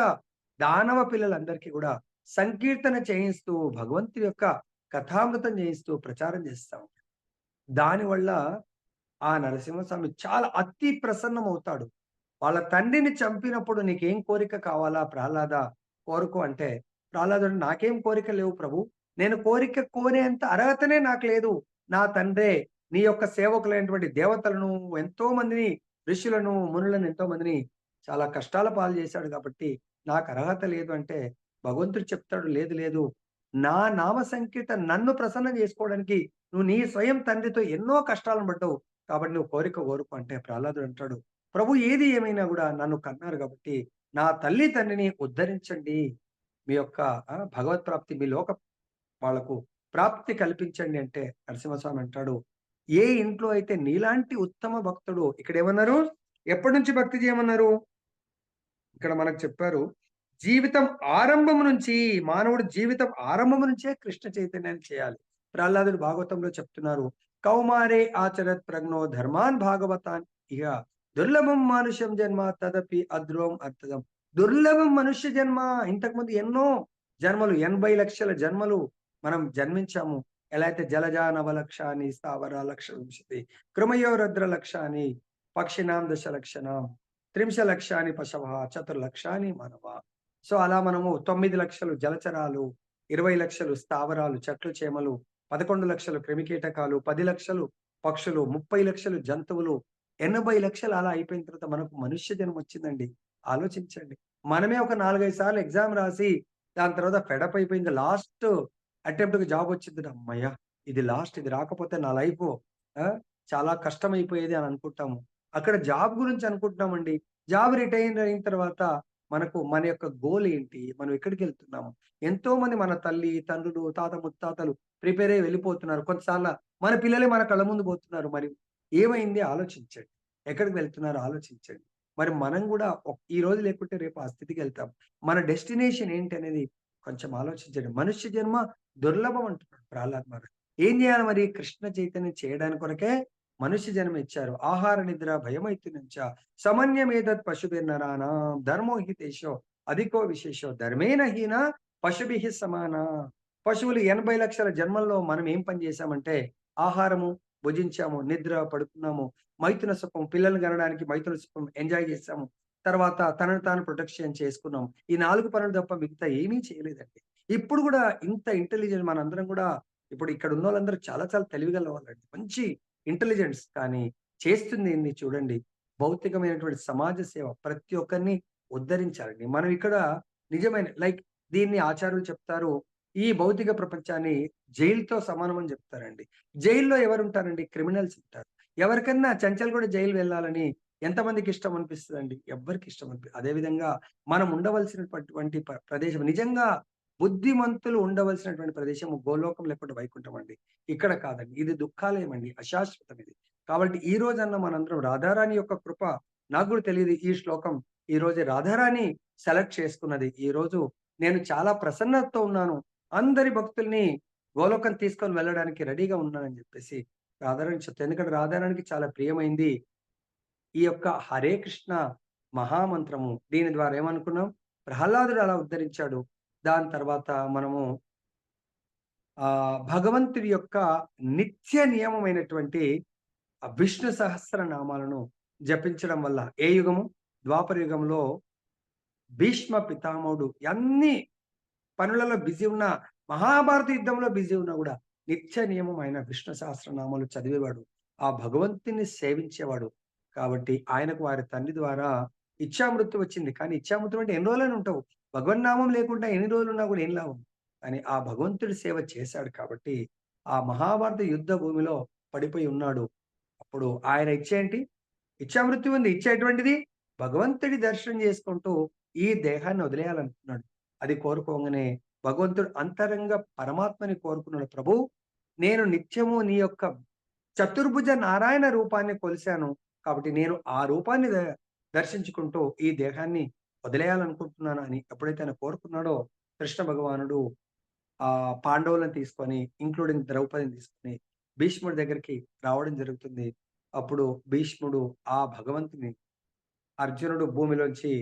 దానవ పిల్లలందరికీ కూడా సంకీర్తన చేయిస్తూ భగవంతుడి యొక్క కథామృతం చేయిస్తూ ప్రచారం చేస్తాం. దానివల్ల ఆ నరసింహస్వామి చాలా అతి ప్రసన్నమవుతాడు. వాళ్ళ తండ్రిని చంపినప్పుడు నీకేం కోరిక కావాలా ప్రహ్లాద, కోరుకో అంటే, ప్రహ్లాదుడు నాకేం కోరిక లేవు ప్రభు. నేను కోరిక కోరేంత అర్హతనే నాకు లేదు. నా తండ్రే నీ యొక్క సేవకులైనటువంటి దేవతలను, ఎంతో మందిని, ఋషులను, మునులను ఎంతో మందిని చాలా కష్టాల పాలు చేశాడు కాబట్టి నాకు అర్హత లేదు అంటే, భగవంతుడు చెప్తాడు, లేదు లేదు, నా నామ సంకీర్తన నన్ను ప్రసన్నం చేసుకోవడానికి నువ్వు నీ స్వయం తండ్రితో ఎన్నో కష్టాలను పడ్డావు కాబట్టి నువ్వు కోరిక కోరుకో అంటే, ప్రహ్లాదుడు అంటాడు, ప్రభు ఏది ఏమైనా కూడా నన్ను కన్నారు కాబట్టి నా తల్లి తండ్రిని ఉద్ధరించండి. మీ యొక్క భగవత్ ప్రాప్తి మీ లోక వాళ్ళకు ప్రాప్తి కల్పించండి అంటే, నరసింహస్వామి అంటాడు, ఏ ఇంట్లో అయితే నీలాంటి ఉత్తమ భక్తుడు, ఇక్కడ ఏమన్నారు, ఎప్పటి నుంచి భక్తి చేయమన్నారు, ఇక్కడ మనకు చెప్పారు, జీవితం ఆరంభం నుంచి, మానవుడు జీవితం ఆరంభం నుంచే కృష్ణ చైతన్యాన్ని చేయాలి. ప్రహ్లాదుడు భాగవతంలో చెప్తున్నారు, కౌమారే ఆచరత్ ప్రజ్ఞో ధర్మాన్ భాగవతాన్ ఇహ దుర్లభం మానుష్యం జన్మ తదపి అధ్రువం అర్థం. దుర్లభం మనుష్య జన్మ. ఇంతకుముందు ఎన్నో జన్మలు, 80 లక్షల జన్మలు మనం జన్మించాము. ఎలా అయితే జలజా నవలక్షాని స్థావర లక్ష వింశతి కృమయోరద్ర లక్షాని పక్షినాం దశ లక్షణం త్రింశ లక్షాని పశవ చతుర్లక్షాని మానవ. సో అలా మనము 9 లక్షలు జలచరాలు, 20 లక్షలు స్థావరాలు, చెట్లు చేమలు, 11 లక్షలు క్రిమికీటకాలు, 10 లక్షలు పక్షులు, 30 లక్షలు జంతువులు, 80 లక్షలు అలా అయిపోయిన తర్వాత మనకు మనుష్య జన్మ వచ్చిందండి. ఆలోచించండి. మనమే ఒక 4, 5 సార్లు ఎగ్జామ్ రాసి దాని తర్వాత ఫెడప్ అయిపోయింది. లాస్ట్ అటెంప్ట్‌కి జాబ్ వచ్చింది. హమ్మయ్య! ఇది లాస్ట్, ఇది రాకపోతే నా లైఫ్ చాలా కష్టమైపోయేది అని అనుకుంటాము. అక్కడ జాబ్ గురించి అనుకుంటున్నామండి. జాబ్ రిటైర్ అయిన తర్వాత మనకు మన యొక్క గోల్ ఏంటి? మనం ఎక్కడికెళ్తున్నాము? ఎంతో మంది మన తల్లి, తండ్రులు, తాత ముత్తాతలు ప్రిపేర్ అయ్యి వెళ్ళిపోతున్నారు. కొంతసార్లు మన పిల్లలే మన కళ్ళ ముందు పోతున్నారు. మరి ఏమైంది ఆలోచించండి. ఎక్కడికి వెళ్తున్నారో ఆలోచించండి. మరి మనం గూడా ఈ రోజు లేకుంటే రేపు ఆ స్థితికెళ్తాం. మన డెస్టినేషన్ ఏంటి అనేది కొంచెం ఆలోచించండి. మనుష్య జన్మ దుర్లభం అంటున్నాడు ప్రహ్లాద్ మహర్షి. ఏం చేయాలి మరి? కృష్ణ చైతన్యం చేయడానికి కొరకే మనుష్య జన్మ ఇచ్చారు. ఆహార నిద్ర భయమైతునుంచ సమన్యమేతత్ పశుభిర్నరాణాం ధర్మో హితేషో అధికో విశేషో ధర్మేణ హీన పశుభిః సమానా. పశువులు 80 లక్షల జన్మల్లో మనం ఏం పని చేశామంటే, ఆహారము భుజించాము, నిద్ర పడుకున్నాము, మైథున సుఖం, పిల్లల్ని కనడానికి మైథున సుఖం ఎంజాయ్ చేశాము. తర్వాత తనను తాను ప్రొటెక్షన్ చేసుకున్నాం. ఈ 4 పనులు తప్ప మిగతా ఏమీ చేయలేదండి. ఇప్పుడు కూడా ఇంత ఇంటెలిజెంట్ మనందరం కూడా, ఇప్పుడు ఇక్కడ ఉన్నోళ్ళందరూ చాలా చాలా తెలివిగల వాళ్ళండి. మంచి ఇంటెలిజెన్స్. కానీ చేస్తుంది ఏంది చూడండి. భౌతికమైనటువంటి సమాజ సేవ. ప్రతి ఒక్కరిని ఉద్ధరించాలండి. మనం ఇక్కడ నిజమైన దీన్ని ఆచార్యులు చెప్తారు. ఈ భౌతిక ప్రపంచాన్ని జైలుతో సమానం అని చెప్తారండి. జైల్లో ఎవరుంటారండి? క్రిమినల్స్ ఉంటారు. ఎవరికన్నా చెంచల్ కూడా జైలు వెళ్ళాలని ఎంతమందికి ఇష్టం అనిపిస్తదండి? ఎవ్వరికి ఇష్టం అదేవిధంగా మనం ఉండవలసినటువంటి ప్రదేశం నిజంగా బుద్ధిమంతులు ఉండవలసినటువంటి ప్రదేశం గోలోకం లేకుంటే వైకుంఠం అండి. ఇక్కడ కాదండి. ఇది దుఃఖాలయమండి. అశాశ్వతం ఇది. కాబట్టి ఈ రోజన్నా మనందరం రాధారాణి యొక్క కృప నాకు గూడా తెలీదు ఈ శ్లోకం ఈరోజు రాధారాణి సెలెక్ట్ చేసుకున్నది. ఈరోజు నేను చాలా ప్రసన్నతతో ఉన్నాను. అందరి భక్తుల్ని గోలోకం తీసుకొని వెళ్ళడానికి రెడీగా ఉన్నానని జెప్పేసి రాధారాణి చెప్తారు. ఎందుకంటే రాధారాణికి చాలా ప్రియమైంది ఈ యొక్క హరే కృష్ణ మహామంత్రము. దీని ద్వారా ఏమనుకున్నాం? ప్రహ్లాదుడు అలా ఉద్ధరించాడు. దాని తర్వాత మనము భగవంతుడి యొక్క నిత్య నియమమైనటువంటి విష్ణు సహస్రనామాలను జపించడం వల్ల ఏ యుగము? ద్వాపర యుగంలో భీష్మ పితామహుడు అన్ని పనులలో బిజీ ఉన్న, మహాభారత యుద్ధంలో బిజీ ఉన్నా గూడా నిత్య నియమం ఆయన విష్ణు సహస్రనామాలు చదివేవాడు. ఆ భగవంతుని సేవించేవాడు. కాబట్టి ఆయనకు వారి తండ్రి ద్వారా ఇచ్ఛామృత్యు వచ్చింది. కానీ ఇచ్ఛామృత్యు అంటే ఎన్ని రోజులని ఉంటావు? భగవన్నామం లేకుండా ఎన్ని రోజులున్నా కూడా ఏం లాభం? కానీ ఆ భగవంతుడి సేవ చేశాడు కాబట్టి, ఆ మహాభారత యుద్ధ భూమిలో పడిపోయి ఉన్నాడు. అప్పుడు ఆయన ఇచ్చ ఏంటి? ఇచ్ఛామృత్యు ఉంది. ఇచ్చ ఎటువంటిది? భగవంతుడి దర్శనం చేసుకుంటూ ఈ దేహాన్ని వదిలేయాలనుకున్నాడు. అది కోరుకోంగానే భగవంతుడు అంతరంగ పరమాత్మని కోరుకున్నాడు. ప్రభు నేను నిత్యము నీ యొక్క చతుర్భుజ నారాయణ రూపాన్ని కొలిసాను. కాబట్టి నేను ఆ రూపాన్ని దర్శించుకుంటూ ఈ దేహాన్ని వదిలేయాలనుకుంటున్నాను అని ఎప్పుడైతే ఆయన కోరుకున్నాడో కృష్ణ భగవానుడు పాండవులను తీసుకొని ఇంక్లూడింగ్ ద్రౌపదిని తీసుకొని భీష్ముడి దగ్గరికి రావడం జరుగుతుంది. అప్పుడు భీష్ముడు ఆ భగవంతుని అర్జునుడు భూమిలోంచి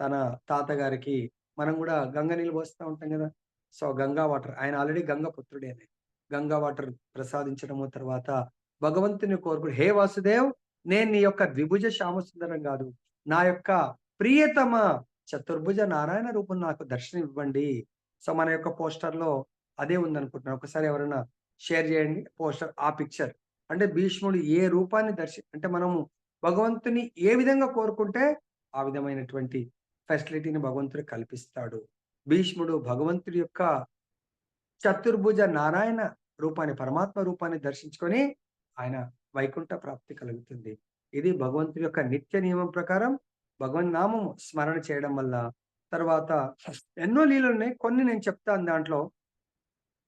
తన తాతగారికి మనం కూడా గంగ నీళ్ళు పోస్తా ఉంటాం కదా! సో, గంగా వాటర్ ఆయన ఆల్రెడీ గంగ పుత్రుడేనే. గంగా వాటర్ ప్రసాదించడము తర్వాత భగవంతుని కోరుకుని హే వాసుదేవ్ నేను నీ యొక్క ద్విభుజ శ్యామసుందరం కాదు. నా యొక్క ప్రియతమ చతుర్భుజ నారాయణ రూపం నాకు దర్శనం ఇవ్వండి. సో, మన యొక్క పోస్టర్‌లో అదే ఉందనుకుంటున్నాను. ఒకసారి ఎవరైనా షేర్ చేయండి పోస్టర్ ఆ పిక్చర్. అంటే భీష్ముడు ఏ రూపాన్ని అంటే మనము భగవంతుని ఏ విధంగా కోరుకుంటే ఆ విధమైనటువంటి ఫెసిలిటీని భగవంతుడు కల్పిస్తాడు. భీష్ముడు భగవంతుడి యొక్క చతుర్భుజ నారాయణ రూపాన్ని, పరమాత్మ రూపాన్ని దర్శించుకొని ఆయన వైకుంఠ ప్రాప్తి కలుగుతుంది. ఇది భగవంతుడి యొక్క నిత్య నియమం ప్రకారం భగవన్నామము స్మరణ చేయడం వల్ల తర్వాత ఎన్నో లీలలున్నాయి. కొన్ని నేను చెప్తాను దాంట్లో.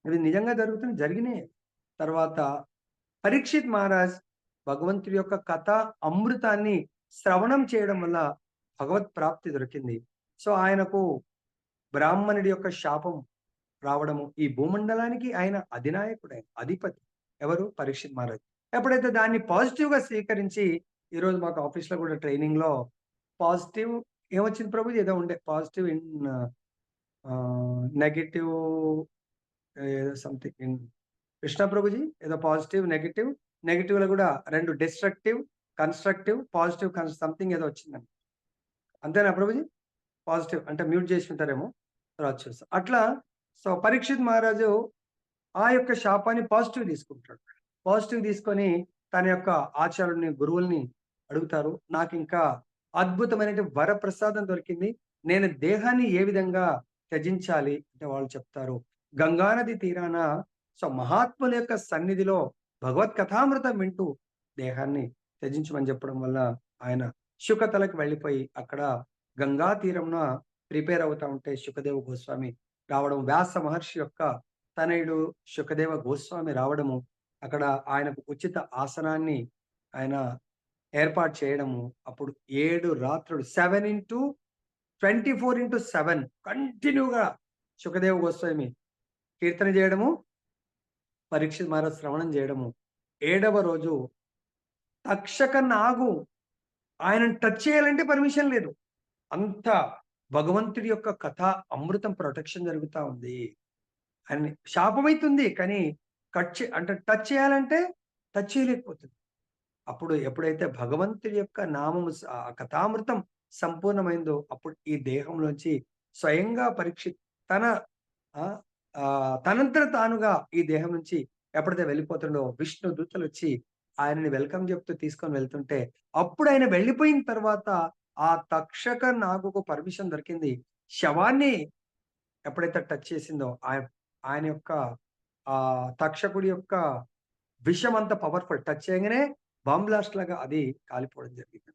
ఇవి నిజంగా జరిగినాయి. తర్వాత పరీక్షిత్ మహారాజ్ భగవంతుడి యొక్క కథ అమృతాన్ని శ్రవణం చేయడం వల్ల భగవత్ ప్రాప్తి దొరికింది. సో, ఆయనకు బ్రాహ్మణుడి యొక్క శాపం రావడము, ఈ భూమండలానికి ఆయన అధినాయకుడు, అధిపతి. ఎవరు? పరీక్షిత్ మహారాజ్. ఎప్పుడైతే దాన్ని పాజిటివ్‌గా స్వీకరించి ఈరోజు మాకు ఆఫీస్‌లో కూడా ట్రైనింగ్‌లో పాజిటివ్ ఏమొచ్చింది ప్రభుజీ? ఏదో ఉండే పాజిటివ్ ఇన్ నెగెటివ్ ఏదో సంథింగ్ ఇన్ కృష్ణ ప్రభుజీ ఏదో పాజిటివ్, నెగెటివ్. నెగెటివ్‌లో కూడా 2 డిస్ట్రక్టివ్, కన్‌స్ట్రక్టివ్, పాజిటివ్ సంథింగ్ ఏదో వచ్చిందండి. అంతేనా ప్రభుజీ? పాజిటివ్ అంటే మ్యూట్ చేసి ఉంటారేమో. తర్వాత చూస్తాం. అట్లా సో, పరీక్షిత్ మహారాజు ఆ యొక్క శాపాన్ని పాజిటివ్ తీసుకుంటాడు. పాజిటివ్ తీసుకొని తన యొక్క ఆచార్యుడిని, గురువుల్ని అడుగుతారు. నాకింకా అద్భుతమైనటువంటి వరప్రసాదం దొరికింది. నేను దేహాన్ని ఏ విధంగా త్యజించాలి అంటే వాళ్ళు చెప్తారు. గంగా నది తీరాన సో, మహాత్ముల యొక్క సన్నిధిలో భగవత్ కథామృతం వింటూ దేహాన్ని త్యజించమని చెప్పడం వల్ల ఆయన శుకతలకు వెళ్ళిపోయి అక్కడ గంగా తీరంన ప్రిపేర్ అవుతా ఉంటే శుకదేవ గోస్వామి రావడం, వ్యాస మహర్షి యొక్క తనయుడు శుకదేవ గోస్వామి రావడము, అక్కడ ఆయనకు ఉచిత ఆసనాన్ని ఆయన ఏర్పాటు చేయడము. అప్పుడు 7 రాత్రులు 7/24/7 కంటిన్యూగా శుకదేవ గోస్వామి కీర్తన చేయడము, పరీక్షిత్ మహారాజ్ శ్రవణం చేయడము. 7వ రోజు తక్షక నాగు ఆయనను టచ్ చేయాలంటే పర్మిషన్ లేదు. అంత భగవంతుడి యొక్క కథ అమృతం ప్రొటెక్షన్ జరుగుతా ఉంది. అని శాపమైతుంది. కానీ అంటే టచ్ చేయాలంటే టచ్ చేయలేకపోతుంది. అప్పుడు ఎప్పుడైతే భగవంతుడి యొక్క నామము కథామృతం సంపూర్ణమైందో అప్పుడు ఈ దేహంలోంచి స్వయంగా పరీక్షిత్ తన తనంతట తానుగా ఈ దేహం నుంచి ఎప్పుడైతే వెళ్ళిపోతుండో విష్ణు దూతలొచ్చి ఆయనని వెల్కమ్ చెప్తూ తీసుకొని వెళ్తుంటే అప్పుడు ఆయన వెళ్ళిపోయిన తర్వాత ఆ తక్షక నాగుకు పర్మిషన్ దొరికింది. శవాన్ని ఎప్పుడైతే టచ్ చేసిందో ఆయన యొక్క తక్షకుడి యొక్క విషం అంత పవర్ఫుల్. టచ్ చేయగానే బాంబ్ బ్లాస్ట్ లాగా అది కాలిపోవడం జరిగింది.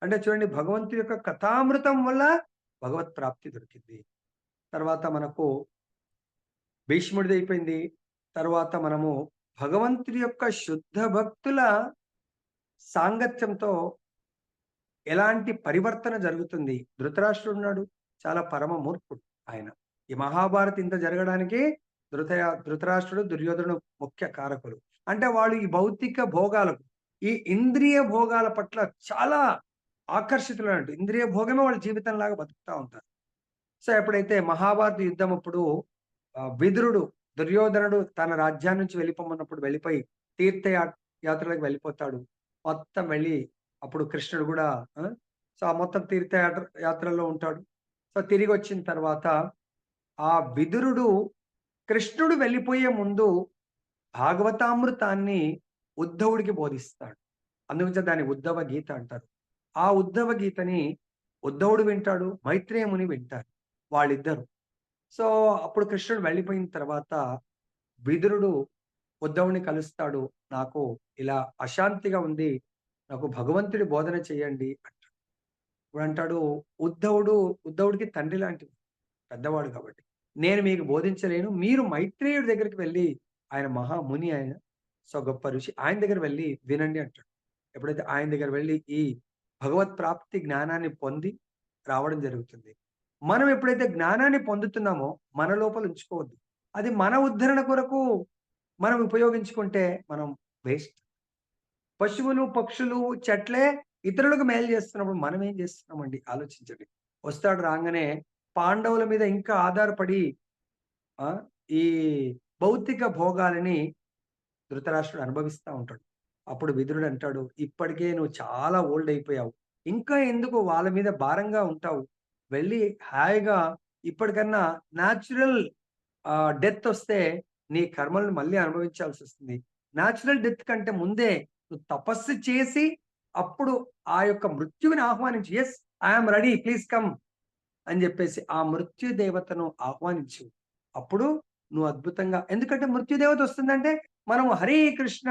అంటే చూడండి, భగవంతుడి యొక్క కథామృతం వల్ల భగవత్ ప్రాప్తి దొరికింది. తర్వాత మనకు భీష్ముడిది అయిపోయింది. తర్వాత మనము భగవంతుడి యొక్క శుద్ధ భక్తుల సాంగత్యంతో ఎలాంటి పరివర్తన జరుగుతుంది. ధృతరాష్ట్రుడు ఉన్నాడు, చాలా పరమ మూర్ఖుడు ఆయన. ఈ మహాభారత్ ఇంత జరగడానికి ధృతరాష్ట్రుడు, దుర్యోధనుడు ముఖ్య కారకులు. అంటే వాళ్ళు ఈ భౌతిక భోగాలకు, ఈ ఇంద్రియ భోగాల పట్ల చాలా ఆకర్షితులైనట్టు. ఇంద్రియ భోగమే వాళ్ళ జీవితం లాగా బతుకుతా ఉంటారు. సో ఎప్పుడైతే మహాభారత యుద్ధం అప్పుడు విదురుడు, దుర్యోధనుడు తన రాజ్యాన్ని నుంచి వెళ్ళిపోమన్నప్పుడు వెళ్ళిపోయి యాత్రలకు వెళ్ళిపోతాడు. మొత్తం వెళ్ళి అప్పుడు కృష్ణుడు కూడా సో ఆ మొత్తం యాత్రలో ఉంటాడు. సో తిరిగి వచ్చిన తర్వాత ఆ విదురుడు కృష్ణుడు వెళ్ళిపోయే ముందు భాగవతామృతాన్ని ఉద్ధవుడికి బోధిస్తాడు. అందుకే దాన్ని ఉద్ధవ గీత అంటారు. ఆ ఉద్ధవ గీతని ఉద్ధవుడు వింటాడు, మైత్రేయ ముని వింటారు, వాళ్ళిద్దరు. సో అప్పుడు కృష్ణుడు వెళ్ళిపోయిన తర్వాత విదురుడు ఉద్ధవుని కలుస్తాడు. నాకు ఇలా అశాంతిగా ఉంది, నాకు భగవంతుడి బోధన చేయండి అంటాడు. ఇప్పుడు అంటాడు ఉద్ధవుడికి తండ్రి లాంటిది, పెద్దవాడు కాబట్టి నేను మీకు బోధించలేను, మీరు మైత్రేయుడి దగ్గరికి వెళ్ళి, ఆయన మహాముని, ఆయన సో గొప్ప ఋషి, ఆయన దగ్గర వెళ్ళి వినండి అంటాడు. ఎప్పుడైతే ఆయన దగ్గర వెళ్ళి ఈ భగవత్ ప్రాప్తి జ్ఞానాన్ని పొంది రావడం జరుగుతుంది. మనం ఎప్పుడైతే జ్ఞానాన్ని పొందుతున్నామో మన లోపల ఉంచుకోవద్దు. అది మన ఉద్ధరణ కొరకు మనం ఉపయోగించుకుంటే మనం వేస్ట్. పశువులు, పక్షులు, చెట్లే ఇతరులకు మేలు చేస్తున్నప్పుడు మనం ఏం చేస్తున్నామండి ఆలోచించండి. వస్తాడు రాగానే పాండవుల మీద ఇంకా ఆధారపడి ఈ భౌతిక భోగాలని ధృతరాష్ట్రుడు అనుభవిస్తూ ఉంటాడు. అప్పుడు విదురుడు అంటాడు, ఇప్పటికే నువ్వు చాలా ఓల్డ్ అయిపోయావు, ఇంకా ఎందుకు వాళ్ళ మీద భారంగా ఉంటావు, వెళ్ళి హాయిగా ఇప్పటికన్నా న్యాచురల్ డెత్ వస్తే నీ కర్మలను మళ్ళీ అనుభవించాల్సి వస్తుంది. న్యాచురల్ డెత్ కంటే ముందే నువ్వు తపస్సు చేసి అప్పుడు ఆ యొక్క మృత్యువుని ఆహ్వానించి, yes I'm ready, please come అని చెప్పేసి ఆ మృత్యు దేవతను ఆహ్వానించు. అప్పుడు నువ్వు అద్భుతంగా, ఎందుకంటే మృత్యుదేవత వస్తుందంటే మనం హరే కృష్ణ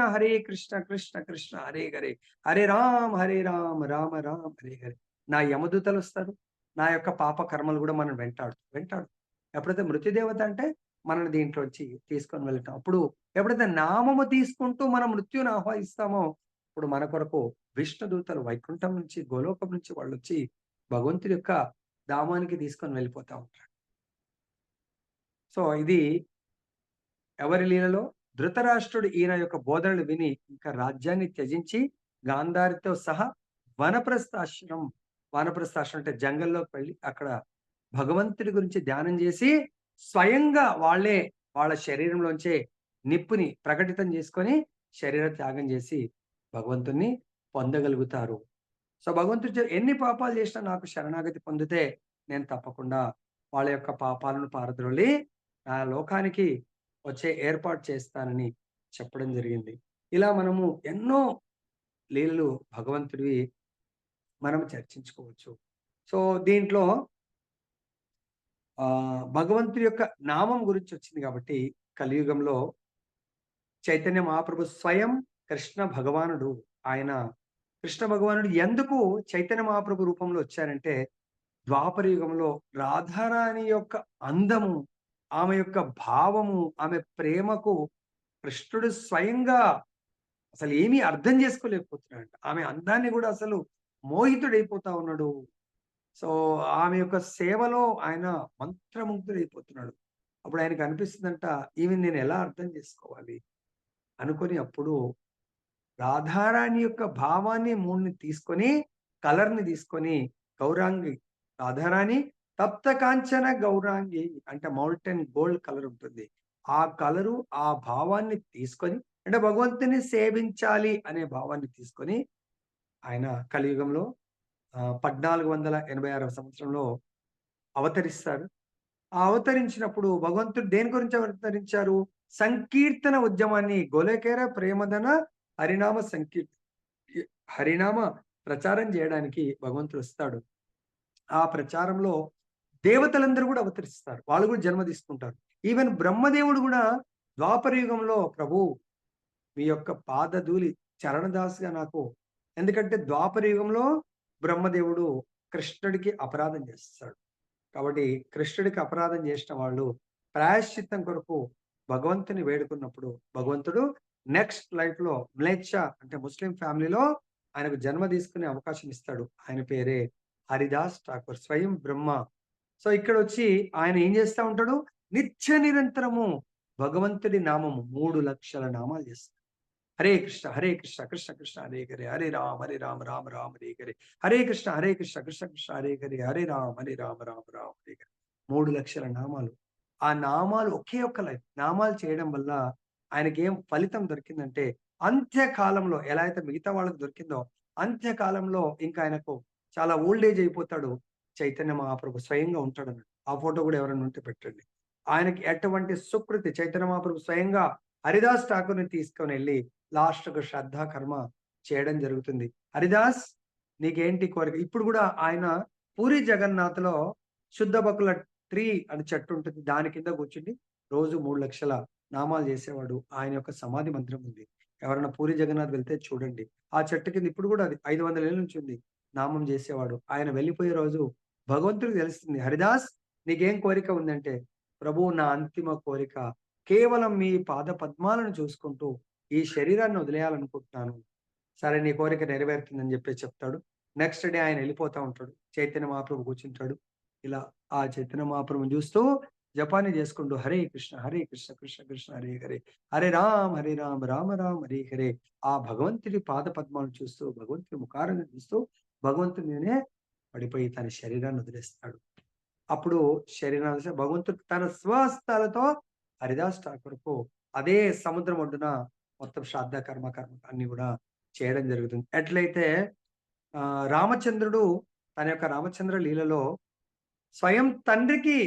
కృష్ణ కృష్ణ హరే హరే, హరే రామ్ రామ రామ హరే హరే. నా యమదూతలు వస్తారు, నా యొక్క పాప కర్మలు కూడా మనం వెంటాడు. ఎప్పుడైతే మృత్యుదేవత అంటే మనల్ని దీంట్లోంచి తీసుకొని వెళ్ళటం. అప్పుడు ఎప్పుడైతే నామము తీసుకుంటూ మనం మృత్యుని ఆహ్వానిస్తామో ఇప్పుడు మన కొరకు విష్ణుదూతలు వైకుంఠం నుంచి, గోలోకం నుంచి వాళ్ళు వచ్చి భగవంతుడి యొక్క ధామానికి తీసుకొని వెళ్ళిపోతా ఉంటారు. సో ఇది ఎవరి లీలలో? ధృతరాష్ట్రుడు ఈయన యొక్క బోధనలు విని ఇంకా రాజ్యాన్ని త్యజించి గాంధారితో సహా వానప్రస్థాశ్రమం అంటే జంగల్లోకి వెళ్ళి అక్కడ భగవంతుడి గురించి ధ్యానం చేసి స్వయంగా వాళ్ళ శరీరంలోంచే నిప్పుని ప్రకటితం చేసుకొని శరీర త్యాగం చేసి భగవంతుణ్ణి పొందగలుగుతారు. సో భగవంతుడు ఎన్ని పాపాలు చేసినా నాకు శరణాగతి పొందితే నేను తప్పకుండా వాళ్ళ యొక్క పాపాలను పారద్రోలి ఆ లోకానికి వచ్చే ఏర్పాటు చేస్తానని చెప్పడం జరిగింది. ఇలా మనము ఎన్నో లీలలు భగవంతుడివి మనం చర్చించుకోవచ్చు. సో దీంట్లో భగవంతుడి యొక్క నామం గురించి వచ్చింది కాబట్టి కలియుగంలో చైతన్య మహాప్రభు స్వయం కృష్ణ భగవానుడు. ఆయన కృష్ణ భగవానుడు ఎందుకు చైతన్య మహాప్రభు రూపంలో వచ్చారంటే, ద్వాపర యుగంలో రాధారాణి యొక్క అందము, ఆమె యొక్క భావము, ఆమె ప్రేమకు కృష్ణుడు స్వయంగా అసలు ఏమీ అర్థం చేసుకోలేకపోతున్నాడు. ఆమె అందాన్ని కూడా అసలు మోహితుడైపోతా ఉన్నాడు. సో ఆమె యొక్క సేవలో ఆయన మంత్రముగ్ధుడైపోతున్నాడు. అప్పుడు ఆయనకు అనిపిస్తుందంట, ఈమె నేను ఎలా అర్థం చేసుకోవాలి అనుకొని అప్పుడు రాధారాణి యొక్క భావాన్ని మూడుని తీసుకొని, కలర్ని తీసుకొని, గౌరాంగి రాధారాణి తప్త కాంచన గౌరాంగి అంటే మౌల్టెన్ గోల్డ్ కలర్ ఉంటుంది. ఆ కలరు, ఆ భావాన్ని తీసుకొని, అంటే భగవంతుని సేవించాలి అనే భావాన్ని తీసుకొని ఆయన కలియుగంలో 1486వ సంవత్సరంలో అవతరిస్తారు. ఆ అవతరించినప్పుడు భగవంతుడు దేని గురించి అవతరించారు? సంకీర్తన ఉద్యమాన్ని, గోలకేర ప్రేమదన హరినామ ప్రచారం చేయడానికి భగవంతుడు వస్తాడు. ఆ ప్రచారంలో దేవతలందరూ కూడా అవతరిస్తారు, వాళ్ళు కూడా జన్మ తీసుకుంటారు. ఈవెన్ బ్రహ్మదేవుడు కూడా ద్వాపర యుగంలో ప్రభు మీ యొక్క పాదధూళి చరణదాస్‌గా నాకు ఎందుకంటే ద్వాపర యుగంలో బ్రహ్మదేవుడు కృష్ణుడికి అపరాధం చేసేసాడు. కాబట్టి కృష్ణుడికి అపరాధం చేసిన వాళ్ళు ప్రాయశ్చిత్తం కొరకు భగవంతుని వేడుకున్నప్పుడు భగవంతుడు నెక్స్ట్ లైఫ్‌లో మ్లేచ్ఛ అంటే ముస్లిం ఫ్యామిలీలో ఆయనకు జన్మ తీసుకునే అవకాశం ఇస్తాడు. ఆయన పేరే హరిదాస్ ఠాకూర్ స్వయం బ్రహ్మ. సో, ఇక్కడొచ్చి ఆయన ఏం చేస్తా ఉంటాడు? నిత్య నిరంతరము భగవంతుడి నామము 3,00,000 నామాలు చేస్తాడు. హరే కృష్ణ, హరే కృష్ణ, కృష్ణ కృష్ణ హరే హరే, హరే రామ రామ రామ హరే హరే. హరే కృష్ణ, హరే కృష్ణ, కృష్ణ కృష్ణ హరే హరే, హరే రామ రామ హరే హరే. 3,00,000 నామాలు. ఆ నామాలు ఒకే ఒక్క లైఫ్. నామాలు చేయడం వల్ల ఆయనకేం ఫలితం దొరికిందంటే, అంత్యకాలంలో ఎలా అయితే మిగతా వాళ్ళకి దొరికిందో, అంత్యకాలంలో ఇంకా ఆయనకు చాలా ఓల్డ్ ఏజ్ అయిపోతాడు. చైతన్య మహాప్రభు స్వయంగా ఉంటాడన్నాడు. ఆ ఫోటో కూడా ఎవరైనా ఉంటే పెట్టండి. ఆయనకి ఎటువంటి సుకృతి చైతన్య మహాప్రభు స్వయంగా హరిదాస్ ఠాకూర్‌ని తీసుకొనెళ్ళి లాస్ట్‌కు శ్రద్ధ కర్మ చేయడం జరుగుతుంది. హరిదాస్ నీకేంటి కోరిక? ఇప్పుడు గూడా ఆయన పూరి జగన్నాథ్‌లో శుద్ధ బకుల ట్రీ అని చెట్టు ఉంటుంది. దాని కింద కూర్చుని రోజు 3,00,000 నామాలు చేసేవాడు. ఆయన యొక్క సమాధి మందిరం ఉంది. ఎవరైనా పూరి జగన్నాథ్ వెళ్తే చూడండి. ఆ చెట్టు కింద ఇప్పుడు గూడా అది 500 ఏళ్ల నుంచి ఉంది. నామం చేసేవాడు. ఆయన వెళ్ళిపోయే రోజు భగవంతుడికి తెలుస్తుంది. హరిదాస్ నీకేం కోరిక ఉందంటే, ప్రభు నా అంతిమ కోరిక కేవలం మీ పాద పద్మాలను చూసుకుంటూ ఈ శరీరాన్ని వదిలేయాలనుకుంటున్నాను. సరే నీ కోరిక నెరవేరుతుందని చెప్పేసి చెప్తాడు. నెక్స్ట్ డే ఆయన వెళ్ళిపోతా ఉంటాడు. చైతన్య మహాప్రభు కూర్చుంటాడు. ఇలా ఆ చైతన్య మహాప్రభుని చూస్తూ జపాన్ని చేసుకుంటూ హరే కృష్ణ, హరే కృష్ణ, కృష్ణ కృష్ణ హరే హరే, హరే రామ రామ రామ హరే హరే. ఆ భగవంతుడి పాద పద్మాలను చూస్తూ, భగవంతుడి ముఖాలను చూస్తూ భగవంతుడి మీదనే పడిపోయి తన శరీరాన్ని వదిలేస్తాడు. అప్పుడు శరీరాన్ని వదిలేసి భగవంతుడు తన స్వహస్తాలతో హరిదాస్ ఠాకూర్‌కు అదే సముద్రం ఒడ్డున మొత్తం శ్రాద్ధ కర్మ అన్ని కూడా చేయడం జరుగుతుంది. ఎట్లయితే రామచంద్రుడు తన యొక్క రామచంద్ర లీలలో స్వయం తండ్రికి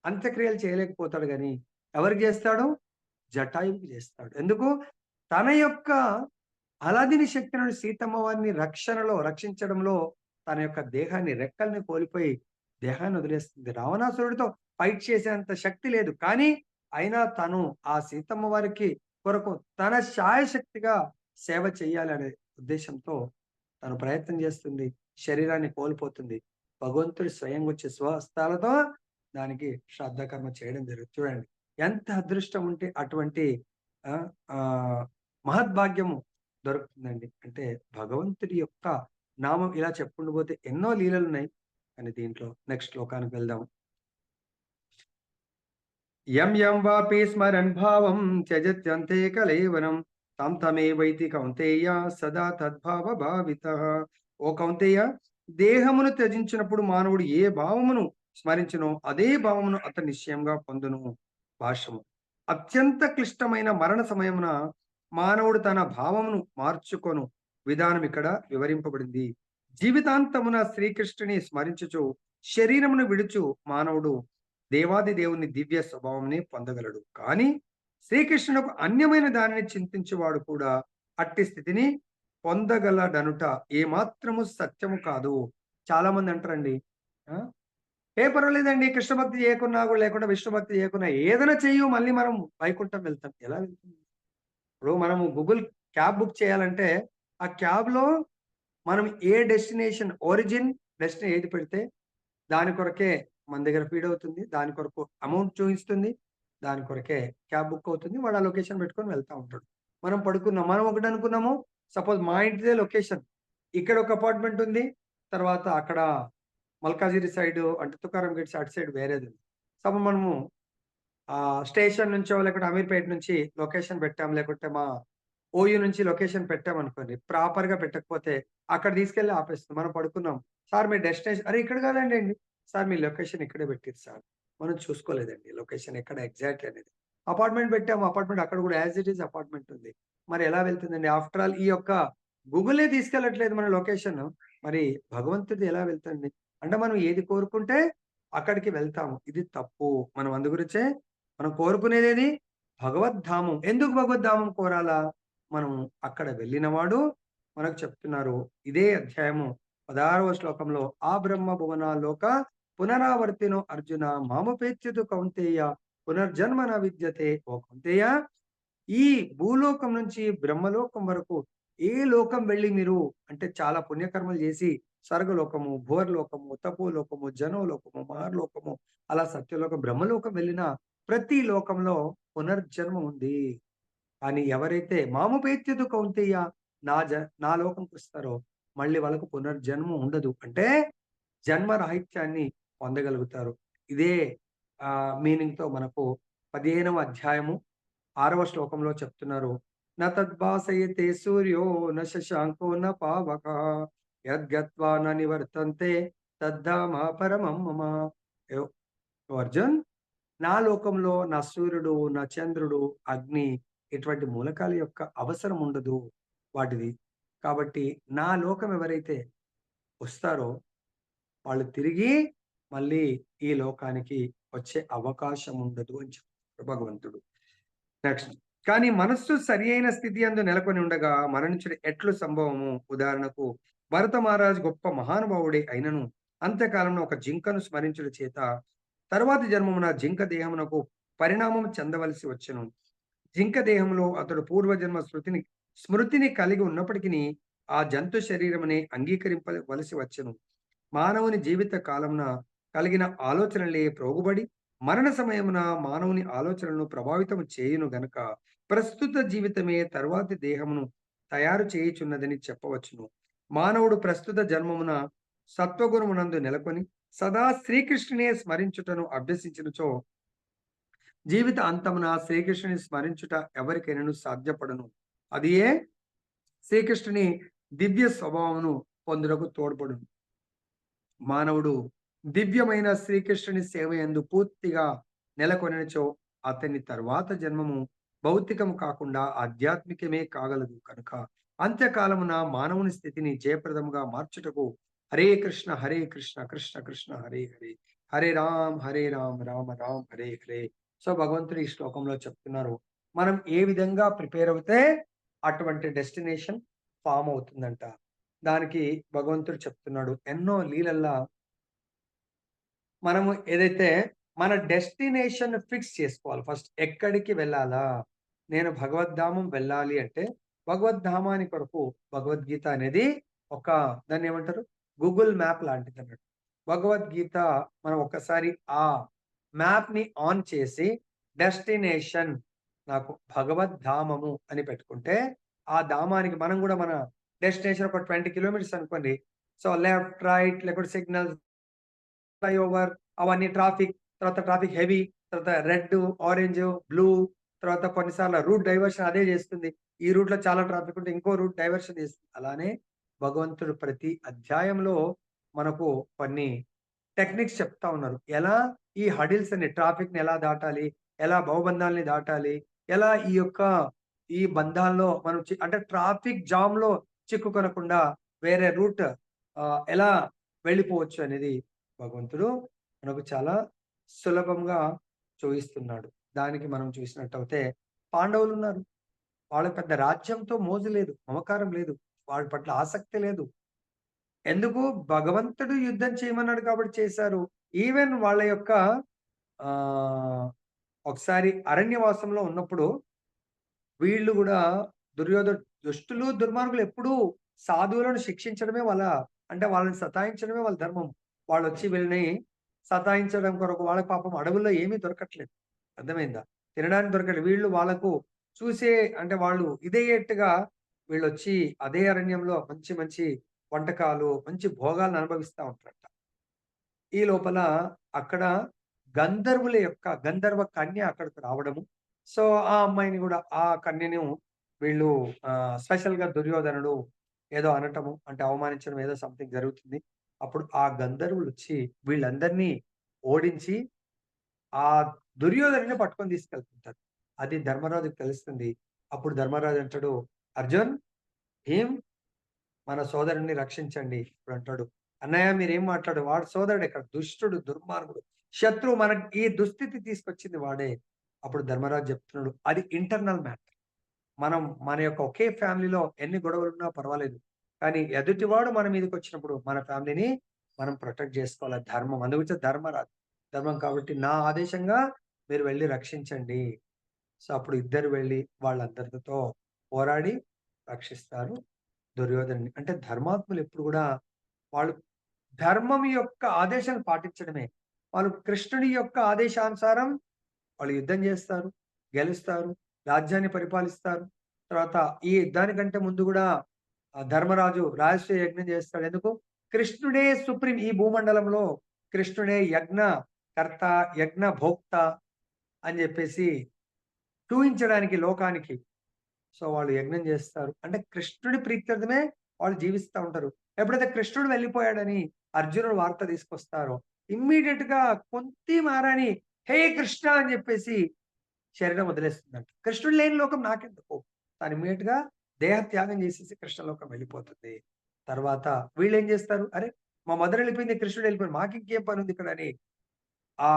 అంత్యక్రియలు చేయలేకపోతాడు గాని, ఎవరికి చేస్తాడు? జటాయువుకి చేస్తాడు. ఎందుకు? తన యొక్క అలాదిని శక్తి నుండి సీతమ్మ వారిని రక్షించడంలో తన యొక్క దేహాన్ని రెక్కల్ని కోల్పోయి దేహాన్ని వదిలేస్తుంది. రావణాసురుడితో ఫైట్ చేసేంత శక్తి లేదు. కానీ అయినా తను ఆ సీతమ్మ వారికి కొరకు తన శాయశక్తిగా సేవ చేయాలనే ఉద్దేశంతో తను ప్రయత్నం చేస్తుంది. శరీరాన్ని కోల్పోతుంది. భగవంతుడు స్వయంగా వచ్చి స్వహస్తాలతో దానికి శ్రాద్ధ కర్మ చేయడం జరుగుతుంది. చూడండి ఎంత అదృష్టం ఉంటే అటువంటి ఆహ్, ఆహ్, మహద్భాగ్యము దొరుకుతుందండి. అంటే భగవంతుడి యొక్క నామం ఇలా చెప్పుకుంటూ పోతే ఎన్నో లీలలున్నాయి. కానీ దీంట్లో నెక్స్ట్ శ్లోకానికి వెళ్దాం. యం వాపి స్మరన్ భావం త్యజత్యంతే కలేవరం తం తమేవైతి కౌంతేయ సదా తద్భావ భావితః. ఓ కౌంతేయ, దేహమును త్యజించినప్పుడు మానవుడు ఏ భావమును స్మరించునో అదే భావమును అతను నిశ్చయంగా పొందును. భాష్యము. అత్యంత క్లిష్టమైన మరణ సమయమున మానవుడు తన భావమును మార్చుకొను విధానం ఇక్కడ వివరింపబడింది. జీవితాంతమున శ్రీకృష్ణుని స్మరించుచు శరీరమును విడుచు మానవుడు దేవాది దేవుని దివ్య స్వభావంని పొందగలడు. కానీ శ్రీకృష్ణునకు అన్యమైన దానిని చింతించేవాడు కూడా అట్టి స్థితిని పొందగలడనుట ఏమాత్రము సత్యము కాదు. చాలా మంది అంటారండి, ఆ ఏ పర్వాలేదండి కృష్ణ భక్తి చేయకున్నా కూడా లేకుండా విష్ణు భక్తి చేయకున్నా ఏదైనా చెయ్యు మళ్ళీ మనం వైకుంఠం వెళ్తాం. ఎలా వెళ్తుంది? ఇప్పుడు మనము గూగుల్ క్యాబ్ బుక్ చేయాలంటే ఆ క్యాబ్ లో మనం ఏ డెస్టినేషన్ డెస్టినేషన్ ఏది పెడితే దాని కొరకే మన దగ్గర ఫీడ్ అవుతుంది. దాని కొరకు అమౌంట్ చూపిస్తుంది. దాని కొరకే క్యాబ్ బుక్ అవుతుంది. వాడు ఆ లొకేషన్ పెట్టుకొని వెళ్తా ఉంటాడు. మనం పడుకున్నాం. మనం ఒకటి అనుకున్నాము. సపోజ్ మా ఇంటిదే లొకేషన్. ఇక్కడ ఒక అపార్ట్మెంట్ ఉంది. తర్వాత అక్కడ మల్కాజిగిరి సైడ్ అంటే తుకారం గేట్స్ అటు సైడ్ వేరేది ఉంది. సపోజ్ మనము స్టేషన్ నుంచో లేకుంటే అమీర్‌పేట నుంచి లొకేషన్ పెట్టాం. లేకుంటే మా ఓయూ నుంచి లొకేషన్ పెట్టామనుకోండి. ప్రాపర్‌గా పెట్టకపోతే అక్కడ తీసుకెళ్ళి ఆపేస్తుంది. మనం పడుకున్నాం. సార్ మీ డెస్టినేషన్ అరే! ఇక్కడ కాదండి అండి. సార్ మీ లొకేషన్ ఇక్కడే పెట్టిర్రు సార్. మనం చూసుకోలేదండి లొకేషన్ ఎక్కడ ఎగ్జాక్ట్‌లీ అనేది. అపార్ట్మెంట్ పెట్టాము. అపార్ట్మెంట్ అక్కడ కూడా యాస్ ఇట్ ఈజ్ అపార్ట్మెంట్ ఉంది. మరి ఎలా వెళ్తుందండి? ఆఫ్టర్ ఆల్ ఈ యొక్క గూగులే తీసుకెళ్ళట్లేదు మన లొకేషన్. మరి భగవంతుడిది ఎలా వెళ్తుంది? అంటే మనం ఏది కోరుకుంటే అక్కడికి వెళ్తాము. ఇది తప్పు. మనం అందు గురించే మనం కోరుకునేదేది భగవద్ధామం. ఎందుకు భగవద్ధామం కోరాలా? మనం అక్కడ వెళ్ళినవాడు మనకు చెప్తున్నారు. ఇదే అధ్యాయము 16వ శ్లోకంలో ఆ బ్రహ్మ భువనాలోక పునరావర్తినో అర్జున మాముపేత్యుతు కౌంతేయ పునర్జన్మ న విద్యతే. ఓ కౌంతేయ, ఈ భూలోకం నుంచి బ్రహ్మలోకం వరకు ఏ లోకం వెళ్ళి మీరు అంటే చాలా పుణ్యకర్మలు చేసి స్వర్గలోకము, భూవర్లోకము, తపోలోకము, జనోలోకము, మహర్లోకము, అలా సత్యలోకం, బ్రహ్మలోకం వెళ్ళిన ప్రతి లోకంలో పునర్జన్మ ఉంది. కానీ ఎవరైతే మాముపేత్యదు కౌంతేయ నా లోకంకి వస్తారో మళ్ళీ వాళ్ళకు పునర్జన్మ ఉండదు. అంటే జన్మ రాహిత్యాన్ని పొందగలుగుతారు. ఇదే మీనింగ్‌తో మనకు 15వ అధ్యాయము 6వ శ్లోకంలో చెప్తున్నారు. న తద్భాసయతే సూర్యో న శశాంకో న పావకః యద్గత్వా న నివర్తంతే తద్ధామ పరమం మమ. యో ఓ అర్జున్, నా లోకంలో నా సూర్యుడు, నా చంద్రుడు, అగ్ని ఇటువంటి మూలకాల యొక్క అవసరం ఉండదు వాటిది. కాబట్టి నా లోకం ఎవరైతే వస్తారో వాళ్ళు తిరిగి మళ్ళీ ఈ లోకానికి వచ్చే అవకాశం ఉండదు అని చెప్తారు భగవంతుడు. నెక్స్ట్, కానీ మనస్సు సరి అయిన స్థితి యందు నెలకొని ఉండగా మరణించుట ఎట్లు సంభవము? ఉదాహరణకు భరత మహారాజు గొప్ప మహానుభావుడే అయినను అంత్యకాలంలో ఒక జింకను స్మరించుట చేత తరువాతి జన్మమున జింక దేహమునకు పరిణామం చెందవలసి వచ్చెను. జింక దేహంలో అతడు పూర్వజన్మ స్మృతిని కలిగి ఉన్నప్పటికీ ఆ జంతు శరీరమునే అంగీకరింపవలసి వచ్చెను. మానవుని జీవిత కాలమున కలిగిన ఆలోచనలే ప్రోగుబడి మరణ సమయమున మానవుని ఆలోచనలను ప్రభావితం చేయును గనక ప్రస్తుత జీవితమే తరువాతి దేహమును తయారు చేయుచున్నదని చెప్పవచ్చును. మానవుడు ప్రస్తుత జన్మమున సత్వగుణమునందు నెలకొని సదా శ్రీకృష్ణునే స్మరించుటను అభ్యసించినచో జీవిత అంతమున శ్రీకృష్ణుని స్మరించుట ఎవరికైనాను సాధ్యపడను. అది ఏ శ్రీకృష్ణుని దివ్య స్వభావమును పొందుటకు తోడ్పడును. మానవుడు దివ్యమైన శ్రీకృష్ణుని సేవ యందు పూర్తిగా నెలకొనిచో అతని తర్వాత జన్మము భౌతికము కాకుండా ఆధ్యాత్మికమే కాగలదు. కనుక అంత్యకాలమున మానవుని స్థితిని జయప్రదముగా మార్చుటకు హరే కృష్ణ హరే కృష్ణ కృష్ణ కృష్ణ హరే హరే, హరే రామ్ రామ రామ్ హరే హరే. సో భగవంతుడు ఈ శ్లోకంలో చెప్తున్నారు, మనం ఏ విధంగా ప్రిపేర్ అవుతే అటువంటి డెస్టినేషన్ ఫామ్ అవుతుందంట. దానికి భగవంతుడు చెప్తున్నాడు ఎన్నో లీలల్లా మనము ఏదైతే మన డెస్టినేషన్ ఫిక్స్ చేసుకోవాలి. ఫస్ట్ ఎక్కడికి వెళ్ళాలా? నేను భగవద్ధామం వెళ్ళాలి అంటే భగవద్ధామాని కొరకు భగవద్గీత అనేది ఒక దాన్ని ఏమంటారు గూగుల్ మ్యాప్ లాంటిది అన్నట్టు. భగవద్గీత మనం ఒక్కసారి ఆ మ్యాప్ ని ఆన్ చేసి డెస్టినేషన్ నాకు భగవద్ధామము అని పెట్టుకుంటే ఆ ధామానికి మనం కూడా మన డెస్టినేషన్ ఒక 20 కిలోమీటర్స్ అనుకోండి. సో లెఫ్ట్ రైట్ లేకపోతే సిగ్నల్ ఫ్లైఓవర్ అవన్నీ ట్రాఫిక్, తర్వాత ట్రాఫిక్ హెవీ, తర్వాత రెడ్, ఆరెంజ్, బ్లూ, తర్వాత కొన్నిసార్లు రూట్ డైవర్షన్ అదే చేస్తుంది. ఈ రూట్ లో చాలా ట్రాఫిక్ ఉంటే ఇంకో రూట్ డైవర్షన్ చేస్తుంది. అలానే భగవంతుడు ప్రతి అధ్యాయంలో మనకు కొన్ని టెక్నిక్స్ చెప్తా ఉన్నారు. ఎలా ఈ హడిల్స్ అని ట్రాఫిక్ ని ఎలా దాటాలి, ఎలా భవబంధాలని దాటాలి, ఎలా ఈ బంధాల్లో మనం అంటే ట్రాఫిక్ జామ్ లో చిక్కుకొనకుండా వేరే రూట్ ఎలా వెళ్ళిపోవచ్చు అనేది భగవంతుడు మనకు చాలా సులభంగా చూయిస్తున్నాడు. దానికి మనం చూసినట్టయితే పాండవులు ఉన్నారు. వాళ్ళకి పెద్ద రాజ్యంతో మోజు లేదు, మమకారం లేదు, వాడి పట్ల ఆసక్తి లేదు. ఎందుకు? భగవంతుడు యుద్ధం చేయమన్నాడు కాబట్టి చేశారు. ఈవెన్ వాళ్ళ యొక్క ఆహ్, ఒకసారి అరణ్యవాసంలో ఉన్నప్పుడు వీళ్ళు గూడా దుష్టులు, దుర్మార్గులు ఎప్పుడూ సాధువులను శిక్షించడమే అంటే వాళ్ళని సతాయించడమే వాళ్ళ ధర్మం. వాళ్ళొచ్చి వీళ్ళని సతాయించడం కొరకు వాళ్ళకి పాపం అడవుల్లో ఏమీ దొరకట్లేదు. అర్థమైందా? తినడానికి దొరకట్లేదు. వీళ్ళు వాళ్ళకు చూసే అంటే వాళ్ళు ఇదయ్యేట్టుగా వీళ్ళొచ్చి అదే అరణ్యంలో మంచి మంచి వంటకాలు, మంచి భోగాలను అనుభవిస్తా ఉంటారట. ఈ లోపల అక్కడ గంధర్వ కన్య అక్కడికి రావడము. సో, ఆ అమ్మాయిని గూడా ఆ కన్యను వీళ్ళు స్పెషల్‌గా దుర్యోధనుడు ఏదో అనటము, అంటే అవమానించడం ఏదో సంథింగ్ జరుగుతుంది. అప్పుడు ఆ గంధర్వులొచ్చి వీళ్ళందరినీ ఓడించి ఆ దుర్యోధనుడిని పట్టుకొని తీసుకెళ్తుంటారు. అది ధర్మరాజుకి తెలుస్తుంది. అప్పుడు ధర్మరాజు అంటాడు, "అర్జున్, భీమ్ మన సోదరుడిని రక్షించండి." ఇప్పుడంటాడు, "అన్నయ్య మీరేం మాట్లాడు వాడు సోదరుడెక్కడ? దుష్టుడు, దుర్మార్గుడు, శత్రువు మనకి ఈ దుస్థితి తీసుకొచ్చింది వాడే." అప్పుడు ధర్మరాజు చెప్తున్నాడు, "అది ఇంటర్నల్ మ్యాటర్. మనం మన యొక్క ఒకే ఫ్యామిలీలో ఎన్ని గొడవలున్నా పర్వాలేదు. కానీ ఎదుటివాడు మన మీదకొచ్చినప్పుడు మన ఫ్యామిలీని మనం ప్రొటెక్ట్ చేసుకోవాలి. ధర్మం. అందుగురించే ధర్మం కాబట్టి నా ఆదేశంగా మీరు వెళ్లి రక్షించండి." సో, అప్పుడు ఇద్దరు వెళ్లి వాళ్ళందరితో పోరాడి రక్షిస్తారు దుర్యోధనుని. అంటే ధర్మాత్ములు ఎప్పుడు కూడా వాళ్ళు ధర్మం యొక్క ఆదేశాలు పాటించడమే. వాళ్ళు కృష్ణుడి యొక్క ఆదేశానుసారం వాళ్ళు యుద్ధం చేస్తారు, గెలుస్తారు, రాజ్యాన్ని పరిపాలిస్తారు. తర్వాత ఈ యుద్ధానికంటే ముందు గూడా ధర్మరాజు రాజసూయ యజ్ఞం చేస్తాడు. ఎందుకు? కృష్ణుడే సుప్రీం ఈ భూమండలంలో. కృష్ణుడే యజ్ఞకర్త, యజ్ఞ భోక్త అని జెప్పేసి చూయించడానికి లోకానికి. సో, వాళ్ళు యజ్ఞం చేస్తారు. అంటే కృష్ణుడి ప్రీత్యర్థమే వాళ్ళు జీవిస్తా ఉంటారు. ఎప్పుడైతే కృష్ణుడు వెళ్ళిపోయాడని అర్జునుడు వార్త తీసుకొస్తారో, ఇమ్మీడియేట్‌గా కుంతి మహారాణి "హే కృష్ణ" అని చెప్పేసి శరీరం వదిలేస్తుందంట. కృష్ణుడు లేని లోకం నాకెందుకు? తను ఇమ్మీడియేట్‌గా దేహత్యాగం చేసేసి కృష్ణలోకం వెళ్ళిపోతుంది. తర్వాత వీళ్ళేం చేస్తారు? అరే! మా మదర్ వెళ్ళిపోయింది, కృష్ణుడు వెళ్ళిపోయాడు. మాకింకేం పనుంది ఇక్కడ అని ఆ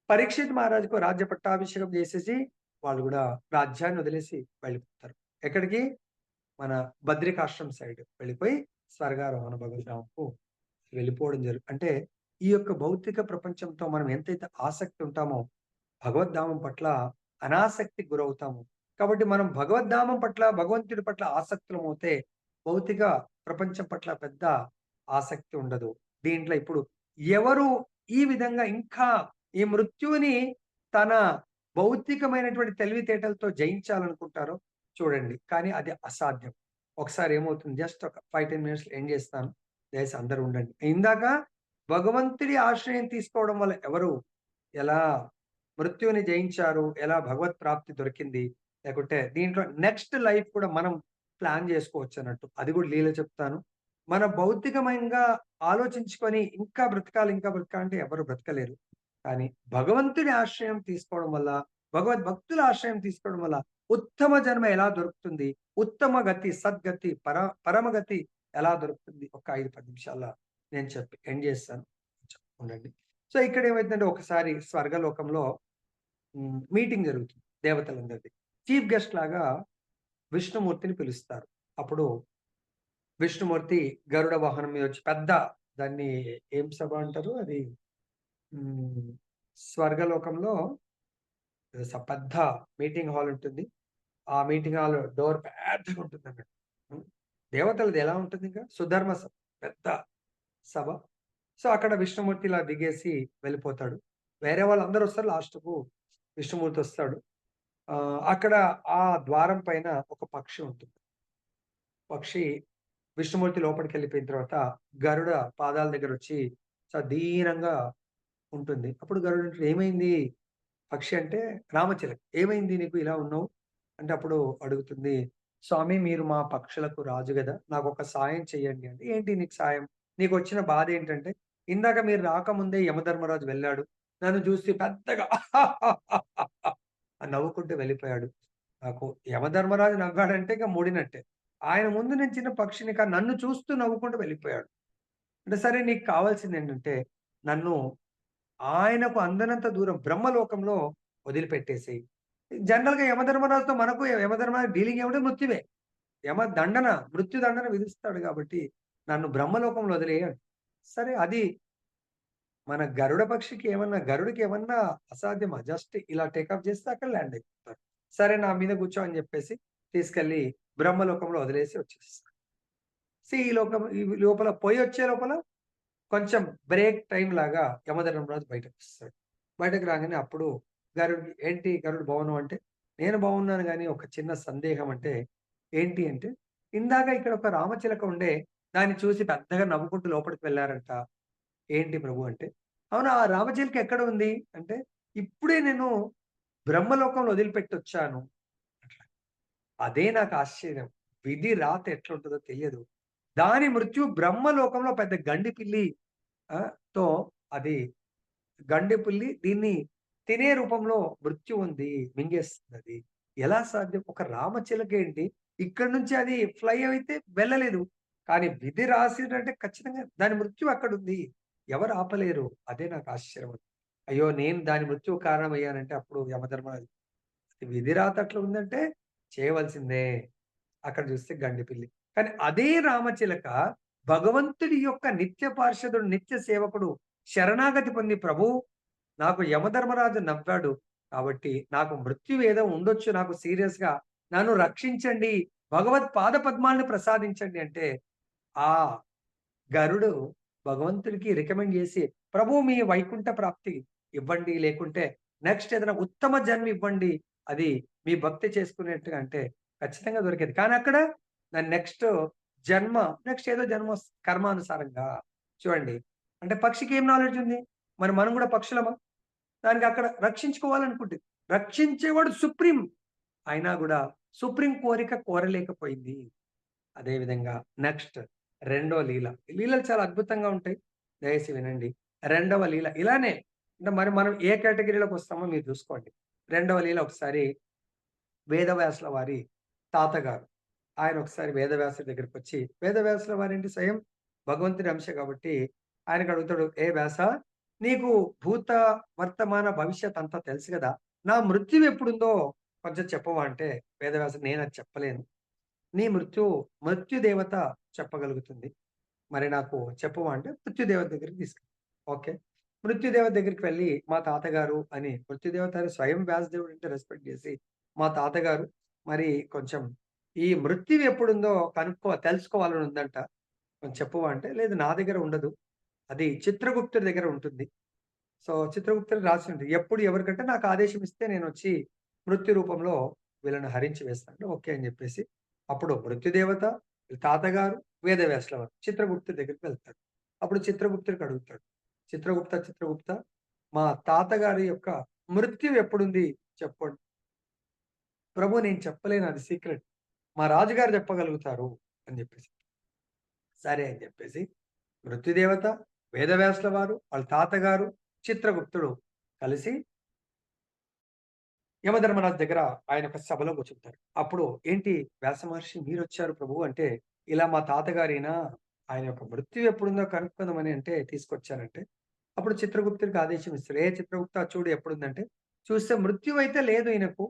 పరీక్షిత్ మహారాజుకు రాజ్య పట్టాభిషేకం చేసేసి వాళ్ళు గూడా రాజ్యాన్ని వదిలేసి వెళ్ళిపోతారు. ఎక్కడికి? మన బద్రికాశ్రమం సైడ్ వెళ్ళిపోయి స్వర్గారోహణ భగవద్ధామంకు వెళ్ళిపోవడం అంటే ఈ యొక్క భౌతిక ప్రపంచంతో మనం ఎంతైతే ఆసక్తి ఉంటామో భగవద్ధామం పట్ల అనాసక్తికి గురవుతాము. కాబట్టి మనం భగవద్ధామం పట్ల, భగవంతుడి పట్ల ఆసక్తులమవుతే భౌతిక ప్రపంచం పట్ల పెద్ద ఆసక్తి ఉండదు. దీంట్లో ఇప్పుడు ఎవరు ఈ విధంగా ఇంకా ఈ మృత్యువుని తన భౌతికమైనటువంటి తెలివితేటలతో జయించాలనుకుంటారో చూడండి. కానీ అది అసాధ్యం. ఒకసారి ఏమవుతుంది, జస్ట్ ఒక 5, 10 మినిట్స్‌లో ఎండ్ చేస్తాను. దయచేసి అందరూ ఉండండి. ఇందాక భగవంతుడి ఆశ్రయం తీసుకోవడం వల్ల ఎవరు ఎలా మృత్యువుని జయించారు, ఎలా భగవత్ ప్రాప్తి దొరికింది, లేకుంటే దీంట్లో నెక్స్ట్ లైఫ్ కూడా మనం ప్లాన్ చేసుకోవచ్చన్నట్టు. అది కూడా లీల చెప్తాను. మన భౌతికమంగా ఆలోచించుకొని ఇంకా బ్రతకాలి, ఇంకా బ్రతకాలి అంటే ఎవరు బ్రతకలేరు. కానీ భగవంతుడి ఆశ్రయం తీసుకోవడం వల్ల, భగవద్భక్తుల ఆశ్రయం తీసుకోవడం వల్ల ఉత్తమ జన్మ ఎలా దొరుకుతుంది, ఉత్తమ గతి, సద్గతి, పరమగతి ఎలా దొరుకుతుంది, ఒక 5, 10 నిమిషాల్లో నేను చెప్పి ఎండ్ చేస్తాను. కొంచెం ఉండండి. సో, ఇక్కడ ఏమైతుందంటే ఒకసారి స్వర్గలోకంలో మీటింగ్ జరుగుతుంది దేవతలందరిది. చీఫ్ గెస్ట్ లాగా విష్ణుమూర్తిని పిలుస్తారు. అప్పుడు విష్ణుమూర్తి గరుడ వాహనం మీద వచ్చి పెద్ద దాన్ని ఏం సభ అంటారు? అది హ్మ్. స్వర్గలోకంలో పెద్ద మీటింగ్ హాల్ ఉంటుంది. ఆ మీటింగ్ హాల్ డోర్ పెద్దగా ఉంటుందన్నట్టు. హ్మ్. దేవతలది ఎలా ఉంటుంది ఇంకా? సుధర్మ సభ. పెద్ద సభ. సో, అక్కడ విష్ణుమూర్తి ఇలా దిగేసి వెళ్ళిపోతాడు. వేరే వాళ్ళందరూ వస్తారు. లాస్ట్‌కు విష్ణుమూర్తి వస్తాడు. అక్కడ ఆ ద్వారం పైన ఒక పక్షి ఉంటుంది. పక్షి విష్ణుమూర్తి లోపలికెళ్ళిపోయిన తర్వాత గరుడ పాదాల దగ్గరొచ్చి చాలా దీనంగా ఉంటుంది. అప్పుడు గరుడు అంటాడు, "ఏమైంది పక్షి" అంటే రామచిలక. "ఏమైంది నీకు ఇలా ఉన్నావు?" అంటే అప్పుడు అడుగుతుంది, "స్వామి మీరు మా పక్షులకు రాజు గదా! నాకొక సాయం చేయండి" అంటే, "ఏంటి నీకు సాయం? నీకొచ్చిన బాధేంటంటే, ఇందాక మీరు రాకముందే యమధర్మరాజు వెళ్ళాడు. నన్ను చూసి పెద్దగా అని నవ్వుకుంటూ వెళ్ళిపోయాడు. నాకు యమధర్మరాజు నవ్వాడంటే ఇక మూడినట్టే. ఆయన ముందు నేను చిన్న పక్షిని కానీ నన్ను చూస్తూ నవ్వుకుంటూ వెళ్ళిపోయాడు. అంటే సరే నీకు కావాల్సిందేంటంటే, నన్ను ఆయనకు అందనంత దూరం బ్రహ్మలోకంలో వదిలిపెట్టేసేయి." జనరల్‌గా యమధర్మరాజుతో మనకు యమధర్మరాజు డీలింగ్ ఏమిటి? మృత్యువే. యమ దండన, మృత్యు దండన విధిస్తాడు కాబట్టి, నన్ను బ్రహ్మలోకంలో వదిలేయి అంటాడు. సరే అది మన గరుడ పక్షికి ఏమన్నా గరుడికి ఏమన్నా అసాధ్యమా? జస్ట్ ఇలా టేక్ ఆఫ్ చేస్తే అక్కడ ల్యాండ్ అయిపోతారు. సరే నా మీద కూర్చో అని చెప్పేసి తీసుకెళ్ళి బ్రహ్మలోకంలో వదిలేసి వచ్చేస్తాడు. ఈ లోపల పోయొచ్చే లోపల కొంచెం బ్రేక్ టైమ్ లాగా యమధర్మరాజు బయటకొస్తాడు. బయటకు రాగానే అప్పుడు గరుడికి, "ఏంటి గరుడు బాగున్నావు?" అంటే, "నేను బాగున్నాను గానీ ఒక చిన్న సందేహం" అంటే, "ఏంటి?" అంటే, "ఇందాక ఇక్కడ ఒక రామచిలక ఉండే, దాన్ని చూసి పెద్దగా నవ్వుకుంటూ లోపలికి వెళ్లారంట. ఏంటి ప్రభు" అంటే, "అవును ఆ రామచిలుక ఎక్కడ ఉంది?" అంటే, "ఇప్పుడే నేను బ్రహ్మలోకంలో వదిలిపెట్టొచ్చాను." అట్లా. అదే నాకు ఆశ్చర్యం. విధి రాత ఎట్లుంటదో తెలియదు. దాని మృత్యు బ్రహ్మలోకంలో పెద్ద గండి పిల్లి తో అది గండెపుల్లి దీన్ని తినే రూపంలో మృత్యు ఉంది. మింగేస్తుందది. ఎలా సాధ్యం? ఒక రామచిలక ఏంటి? ఇక్కడి నుంచి అది ఫ్లై అయితే వెళ్ళలేదు. కానీ విధి రాసిదంటే ఖచ్చితంగా దాని మృత్యు అక్కడుంది. ఎవరు ఆపలేరు. అదే నాకు ఆశ్చర్యం. అయ్యో! నేను దాని మృత్యువు కారణమయ్యానంటే అప్పుడు యమధర్మరాజు, విధి రాత అట్లా ఉందంటే చేయవలసిందే. అక్కడ చూస్తే గండిపిల్లి. కానీ అదే రామచిలక భగవంతుడి యొక్క నిత్య పార్షదుడు, నిత్య సేవకుడు శరణాగతి పొంది, "ప్రభూ నాకు యమధర్మరాజు నవ్వాడు. కాబట్టి నాకు మృత్యువేదో ఉండొచ్చు నాకు సీరియస్‌గా. నన్ను రక్షించండి" భగవత్ పాద పద్మాలను ప్రసాదించండి అంటే, ఆ గరుడు భగవంతుడికి రికమెండ్ చేసి, ప్రభు మీ వైకుంఠ ప్రాప్తి ఇవ్వండి. లేకుంటే నెక్స్ట్ ఏదైనా ఉత్తమ జన్మ ఇవ్వండి. అది మీ భక్తి చేసుకునేట్టుగా అంటే ఖచ్చితంగా దొరికేది. కానీ అక్కడ దాని నెక్స్ట్ జన్మ, నెక్స్ట్ ఏదో జన్మ కర్మానుసారంగా. చూడండి. అంటే పక్షికి ఏం నాలెడ్జ్ ఉంది? మరి మనం కూడా పక్షులమా? దానికి అక్కడ రక్షించుకోవాలనుకుంటుంది. రక్షించేవాడు సుప్రీం. అయినా గూడా సుప్రీం కోరిక కోరలేకపోయింది. అదే విధంగా నెక్స్ట్ రెండో లీల. ఈ లీలలు చాలా అద్భుతంగా ఉంటాయి. దయచేసి వినండి. రెండవ లీల ఇలానే అంటే మరి మనం ఏ కేటగిరీలోకి వస్తామో మీరు చూసుకోండి. రెండవ లీల ఒకసారి వేదవ్యాసుల వారి తాతగారు. ఆయన ఒకసారి వేదవ్యాసుడి దగ్గరికొచ్చి, వేదవ్యాసుల వారేంటి స్వయం భగవంతుడి అంశ కాబట్టి ఆయనకు అడుగుతాడు, "ఏ వ్యాస, నీకు భూత, వర్తమాన, భవిష్యత్ అంతా తెలుసు గదా! నా మృత్యువు ఎప్పుడుందో కొంచెం చెప్పవా?" అంటే వేదవ్యాసుడు, "నేనది చెప్పలేను. నీ మృత్యుదేవత చెప్పగలుగుతుంది. మరి నాకు చెప్పవా?" అంటే మృత్యుదేవత దగ్గరికి ఓకే. మృత్యుదేవత దగ్గరికి వెళ్లి మా తాతగారు అని మృత్యుదేవత అని స్వయం వ్యాసదేవుడు అంటే రెస్పెక్ట్ చేసి, మా తాతగారు మరి కొంచెం ఈ మృత్యువు ఎప్పుడుందో తెలుసుకోవాలని ఉందంట. కొంచెం చెప్పవా? అంటే లేదు నా దగ్గర ఉండదు. అది చిత్రగుప్తుడి దగ్గర ఉంటుంది. సో, చిత్రగుప్తుడు రాసింది. ఎప్పుడు ఎవరికంటే నాకు ఆదేశం ఇస్తే నేనొచ్చి మృత్యు రూపంలో వీళ్ళని హరించి వేస్తాను. ఓకే అని జెప్పేసి, అప్పుడు మృత్యుదేవత, వీళ్ళ తాతగారు, వేదవ్యాసుల వారు చిత్రగుప్తుడి దగ్గరికి వెళ్తాడు. అప్పుడు చిత్రగుప్తుడికి అడుగుతాడు. చిత్రగుప్త, మా తాతగారి యొక్క మృత్యు ఎప్పుడుంది చెప్పండి. ప్రభు నేను చెప్పలేను అది సీక్రెట్. మా రాజుగారు చెప్పగలుగుతారు అని జెప్పేసి. సరే అని జెప్పేసి మృత్యుదేవత, వేదవ్యాసుల వారు, వాళ్ళ తాతగారు, చిత్రగుప్తుడు కలిసి యమధర్మరాజు దగ్గర ఆయన ఒక సభలో కూర్చుంటారు. అప్పుడు "ఏంటి వ్యాస మహర్షి మీరొచ్చారు ప్రభు" అంటే, "ఇలా మా తాతగారైన ఆయన యొక్క మృత్యు ఎప్పుడుందో కనుక్కుందామని అంటే తీసుకొచ్చానంటే." అప్పుడు చిత్రగుప్తుడికి ఆదేశం ఇస్తాడు. "ఏ చిత్రగుప్త చూడు ఎప్పుడుందంటే." చూస్తే మృత్యువైతే లేదు ఈయనకు.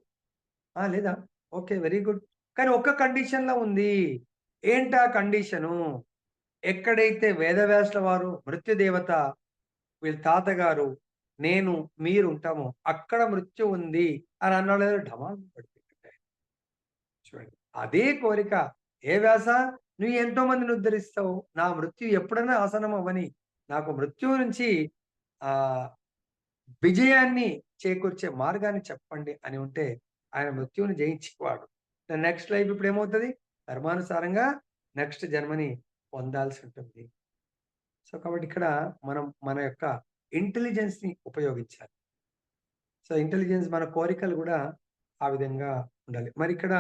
"ఆ! లేదా? ఓకే. Very good. కానీ ఒక్క కండిషన్‌లో ఉంది." ఏంటా కండిషను? ఎక్కడైతే వేదవ్యాసుల వారు మృత్యుదేవత వీళ్ళ తాతగారు, నేను, మీరు ఉంటాము. అక్కడ మృత్యు ఉంది అని అన్నాడో లేదో ఢమాల్న పడిపోయిందండి. చూడండి. అదే కోరిక, "ఏ వ్యాస నువ్వు ఎంతో మందిని ఉద్ధరిస్తావు. నా మృత్యు ఎప్పుడైనా ఆసన్నం అవ్వని. నాకు మృత్యువు నుంచి ఆహ్, విజయాన్ని చేకూర్చే మార్గాన్ని చెప్పండి" అని ఉంటే, ఆయన మృత్యువుని జయించేవాడు. నెక్స్ట్ లైఫ్ ఇప్పుడేమవుతది? కర్మానుసారంగా నెక్స్ట్ జన్మని పొందాల్సి ఉంటుంది. సో, కాబట్టి ఇక్కడ మనం మన యొక్క ఇంటెలిజెన్స్‌ని ఉపయోగించాలి. సో, ఇంటెలిజెన్స్ మన కోరికలు గూడా ఆ విధంగా ఉండాలి. మరిక్కడ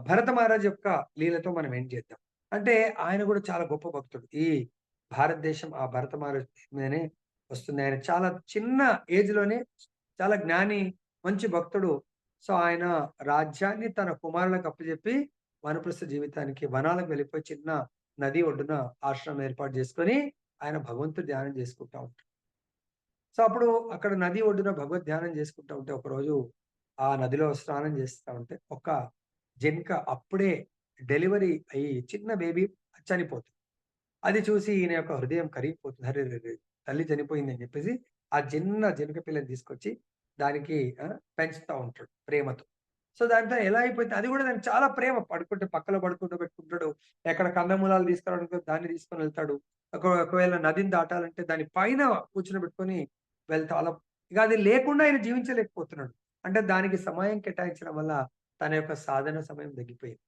భరత మహారాజ్ యొక్క లీలతో మనం ఎండ్ చేద్దాం. అంటే ఆయన గూడా చాలా గొప్ప భక్తుడు. ఈ భారతదేశం ఆ భరత మహారాజ్ మీదనే వస్తుంది. ఆయన చాలా చిన్న ఏజ్‌లోనే చాలా జ్ఞాని, మంచి భక్తుడు. సో, ఆయన రాజ్యాన్ని తన కుమారులకు అప్పజెప్పి వానప్రస్థ జీవితానికి వనాలకు వెళ్ళిపోయి చిన్న నది ఒడ్డున ఆశ్రమం ఏర్పాటు చేసుకొని ఆయన భగవంతుడి ధ్యానం చేసుకుంటా ఉంటారు. సో, అప్పుడు అక్కడ నది ఒడ్డున భగవద్ ధ్యానం చేసుకుంటా ఉంటే ఒకరోజు ఆ నదిలో స్నానం చేస్తా ఉంటే ఒక జింక అప్పుడే డెలివరీ అయ్యి చిన్న బేబీ చనిపోతుంది. అది చూసి ఈయన యొక్క హృదయం కరిగిపోతుంది. అరెరెరే! తల్లి చనిపోయిందని చెప్పేసి ఆ చిన్న జింక పిల్లని తీసుకొచ్చి దానికి పెంచుతా ఉంటాడు ప్రేమతో. సో, దాంతో ఎలా అయిపోయింది అది కూడా దానికి చాలా ప్రేమ. పడుకుంటే పక్కలో పెట్టుకుంటాడు. ఎక్కడ కందమూలాలు తీసుకురావడానికి దాన్ని తీసుకొనెళ్తాడు. ఒకవేళ నదిని దాటాలంటే దాని పైన కూర్చోబెట్టుకొని వెళ్తా అలా ఇక అది లేకుండా ఆయన జీవించలేకపోతున్నాడు. అంటే దానికి సమయం కేటాయించడం వల్ల తన యొక్క సాధన సమయం తగ్గిపోయింది.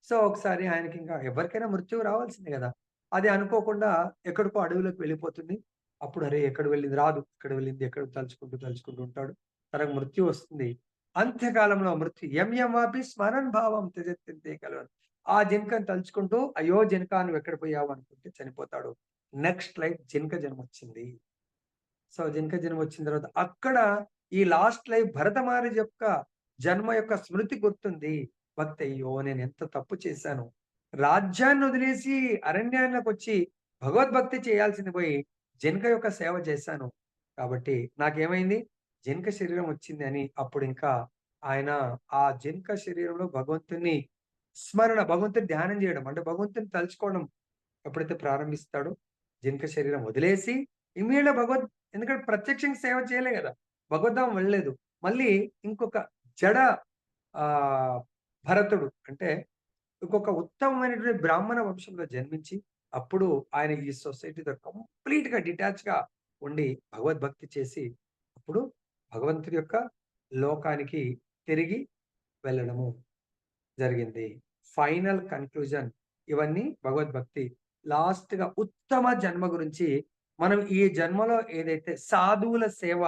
సో, ఒకసారి ఆయనకింకా ఎవరికైనా మృత్యువు రావాల్సిందే గదా! అది అనుకోకుండా ఎక్కడికో అడవిలోకి వెళ్ళిపోతుంది. అప్పుడు అరే! ఎక్కడ వెళ్ళింది రాదు. ఎక్కడ వెళ్ళింది ఎక్కడ తలుచుకుంటూ ఉంటాడు. తనకు మృత్యు వస్తుంది. అంత్యకాలంలో మృత్యు యం యం వాపి స్మరన్ భావం త్యజత్యంతే కలవన్. ఆ జింకను తలుచుకుంటూ అయ్యో! జింక నువ్వెక్కడ పోయావు అనుకుంటే చనిపోతాడు. నెక్స్ట్ లైఫ్ జింక జన్మొచ్చింది. సో, జింక జన్మొచ్చిన తర్వాత అక్కడ ఈ లాస్ట్ లైఫ్ భరత మహారాజ్ యొక్క జన్మ యొక్క స్మృతి గుర్తుంది. భక్తి అయ్యో! నేనెంత తప్పు చేశాను. రాజ్యాన్నొదిలేసి అరణ్యానిలోకొచ్చి భగవద్భక్తి చేయాల్సింది పోయి జింక యొక్క సేవ చేశాను. కాబట్టి నాకేమైంది? జింక శరీరం వచ్చింది అని అప్పుడింకా ఆయన ఆ జింక శరీరంలో భగవంతుడిని భగవంతుని ధ్యానం చేయడం అంటే భగవంతుని తలుచుకోవడం ఎప్పుడైతే ప్రారంభిస్తాడో జింక శరీరం వదిలేసి ఇమ్మీడియేట్‌గా ఎందుకంటే ప్రత్యక్షంగా సేవ చేయలే గదా! భగవద్ధామం వెళ్ళలేదు. మళ్ళీ ఇంకొక జడ ఆహ్, భరతుడు అంటే ఇంకొక ఉత్తమమైనటువంటి బ్రాహ్మణ వంశంలో జన్మించి, అప్పుడు ఆయన ఈ సొసైటీతో కంప్లీట్‌గా డిటాచ్‌గా ఉండి భగవద్భక్తి చేసి, అప్పుడు భగవంతుడి యొక్క లోకానికి తిరిగి వెళ్ళడము జరిగింది. ఫైనల్ కన్‌క్లూజన్ ఇవన్నీ భగవద్భక్తి. లాస్ట్‌గా ఉత్తమ జన్మ గురించి మనం ఈ జన్మలో ఏదైతే సాధువుల సేవ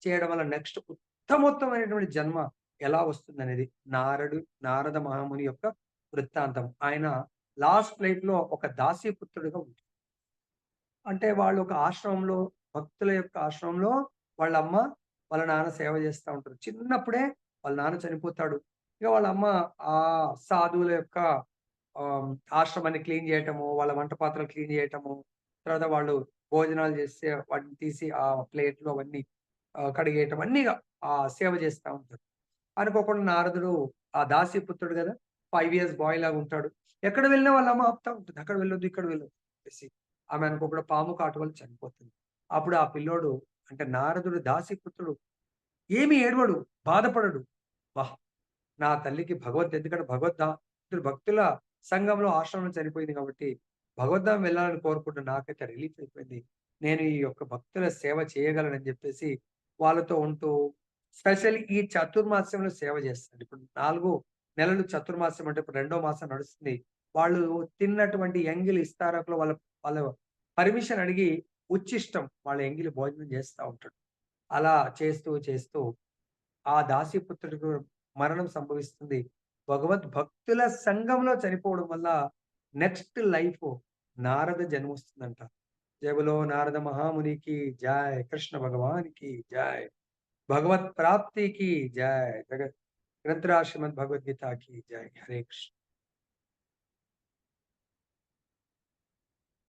చేయడం వల్ల నెక్స్ట్ ఉత్తమోత్తమైనటువంటి జన్మ ఎలా వస్తుందనేది నారద మహాముని యొక్క వృత్తాంతం. ఆయన లాస్ట్ లైఫ్‌లో ఒక దాసీపుత్రుడిగా ఉంటాడు. అంటే వాళ్ళు ఒక ఆశ్రమంలో భక్తుల యొక్క ఆశ్రమంలో వాళ్ళ అమ్మ, వాళ్ళ నాన్న సేవ చేస్తా ఉంటారు. చిన్నప్పుడే వాళ్ళ నాన్న చనిపోతాడు. ఇక వాళ్ళ అమ్మ ఆ సాధువుల యొక్క ఆశ్రమాన్ని క్లీన్ చేయటము, వాళ్ళ వంట పాత్రలు క్లీన్ చేయటము, తర్వాత వాళ్ళు భోజనాలు చేస్తే వాటిని తీసి ఆ ప్లేట్‌లు అవన్నీ కడిగేయటం అన్నీ సేవ చేస్తా ఉంటారు. అనుకోకుండా నారదుడు ఆ దాసీపుత్రుడు గదా! 5 ఇయర్స్ బాయ్ లాగా ఉంటాడు. ఎక్కడ వెళ్ళినా వాళ్ళ అమ్మ ఆపుతా ఉంటుంది. అక్కడ వెళ్ళొద్దు, ఇక్కడ వెళ్ళొద్దు చెప్పేసి. ఆమె అనుకోకుండా పాము కాటు వల్ల చనిపోతుంది. అప్పుడు ఆ పిల్లోడు అంటే నారదుడు దాసీపుత్రుడు ఏమి ఏడవడు, బాధపడడు. వాహ్! నా తల్లికి ఎందుకంటే భక్తుల సంఘంలో ఆశ్రమంలో చనిపోయింది కాబట్టి, భగవద్ధాం వెళ్ళాలని కోరుకుంటున్న నాకైతే రిలీఫ్ అయిపోయింది. నేను ఈ యొక్క భక్తుల సేవ చేయగలనని జెప్పేసి, వాళ్ళతో ఉంటూ స్పెషల్లీ ఈ చతుర్మాస్యంలో సేవ చేస్తాడు. ఇప్పుడు 4 నెలలు చతుర్మాస్యం అంటే ఇప్పుడు రెండో మాసం నడుస్తుంది. వాళ్ళు తిన్నటువంటి ఎంగిలి ఇస్తారాకులో వాళ్ళ పర్మిషన్ అడిగి ఉచ్చిష్టం వాళ్ళ ఎంగిలి భోజనం చేస్తా ఉంటాడు. అలా చేస్తూ ఆ దాసీపుత్రుడికి మరణం సంభవిస్తుంది. భక్తుల సంఘంలో చనిపోవడం వల్ల నెక్స్ట్ లైఫ్ నారద జన్మొస్తుందంట. జై బోలో నారద మహామునికి జై! కృష్ణ భగవానికి జై! భగవత్ ప్రాప్తికి జై! గ్రంథరాజ్ శ్రీమద్ భగవద్గీత की जय हरे कृष्ण।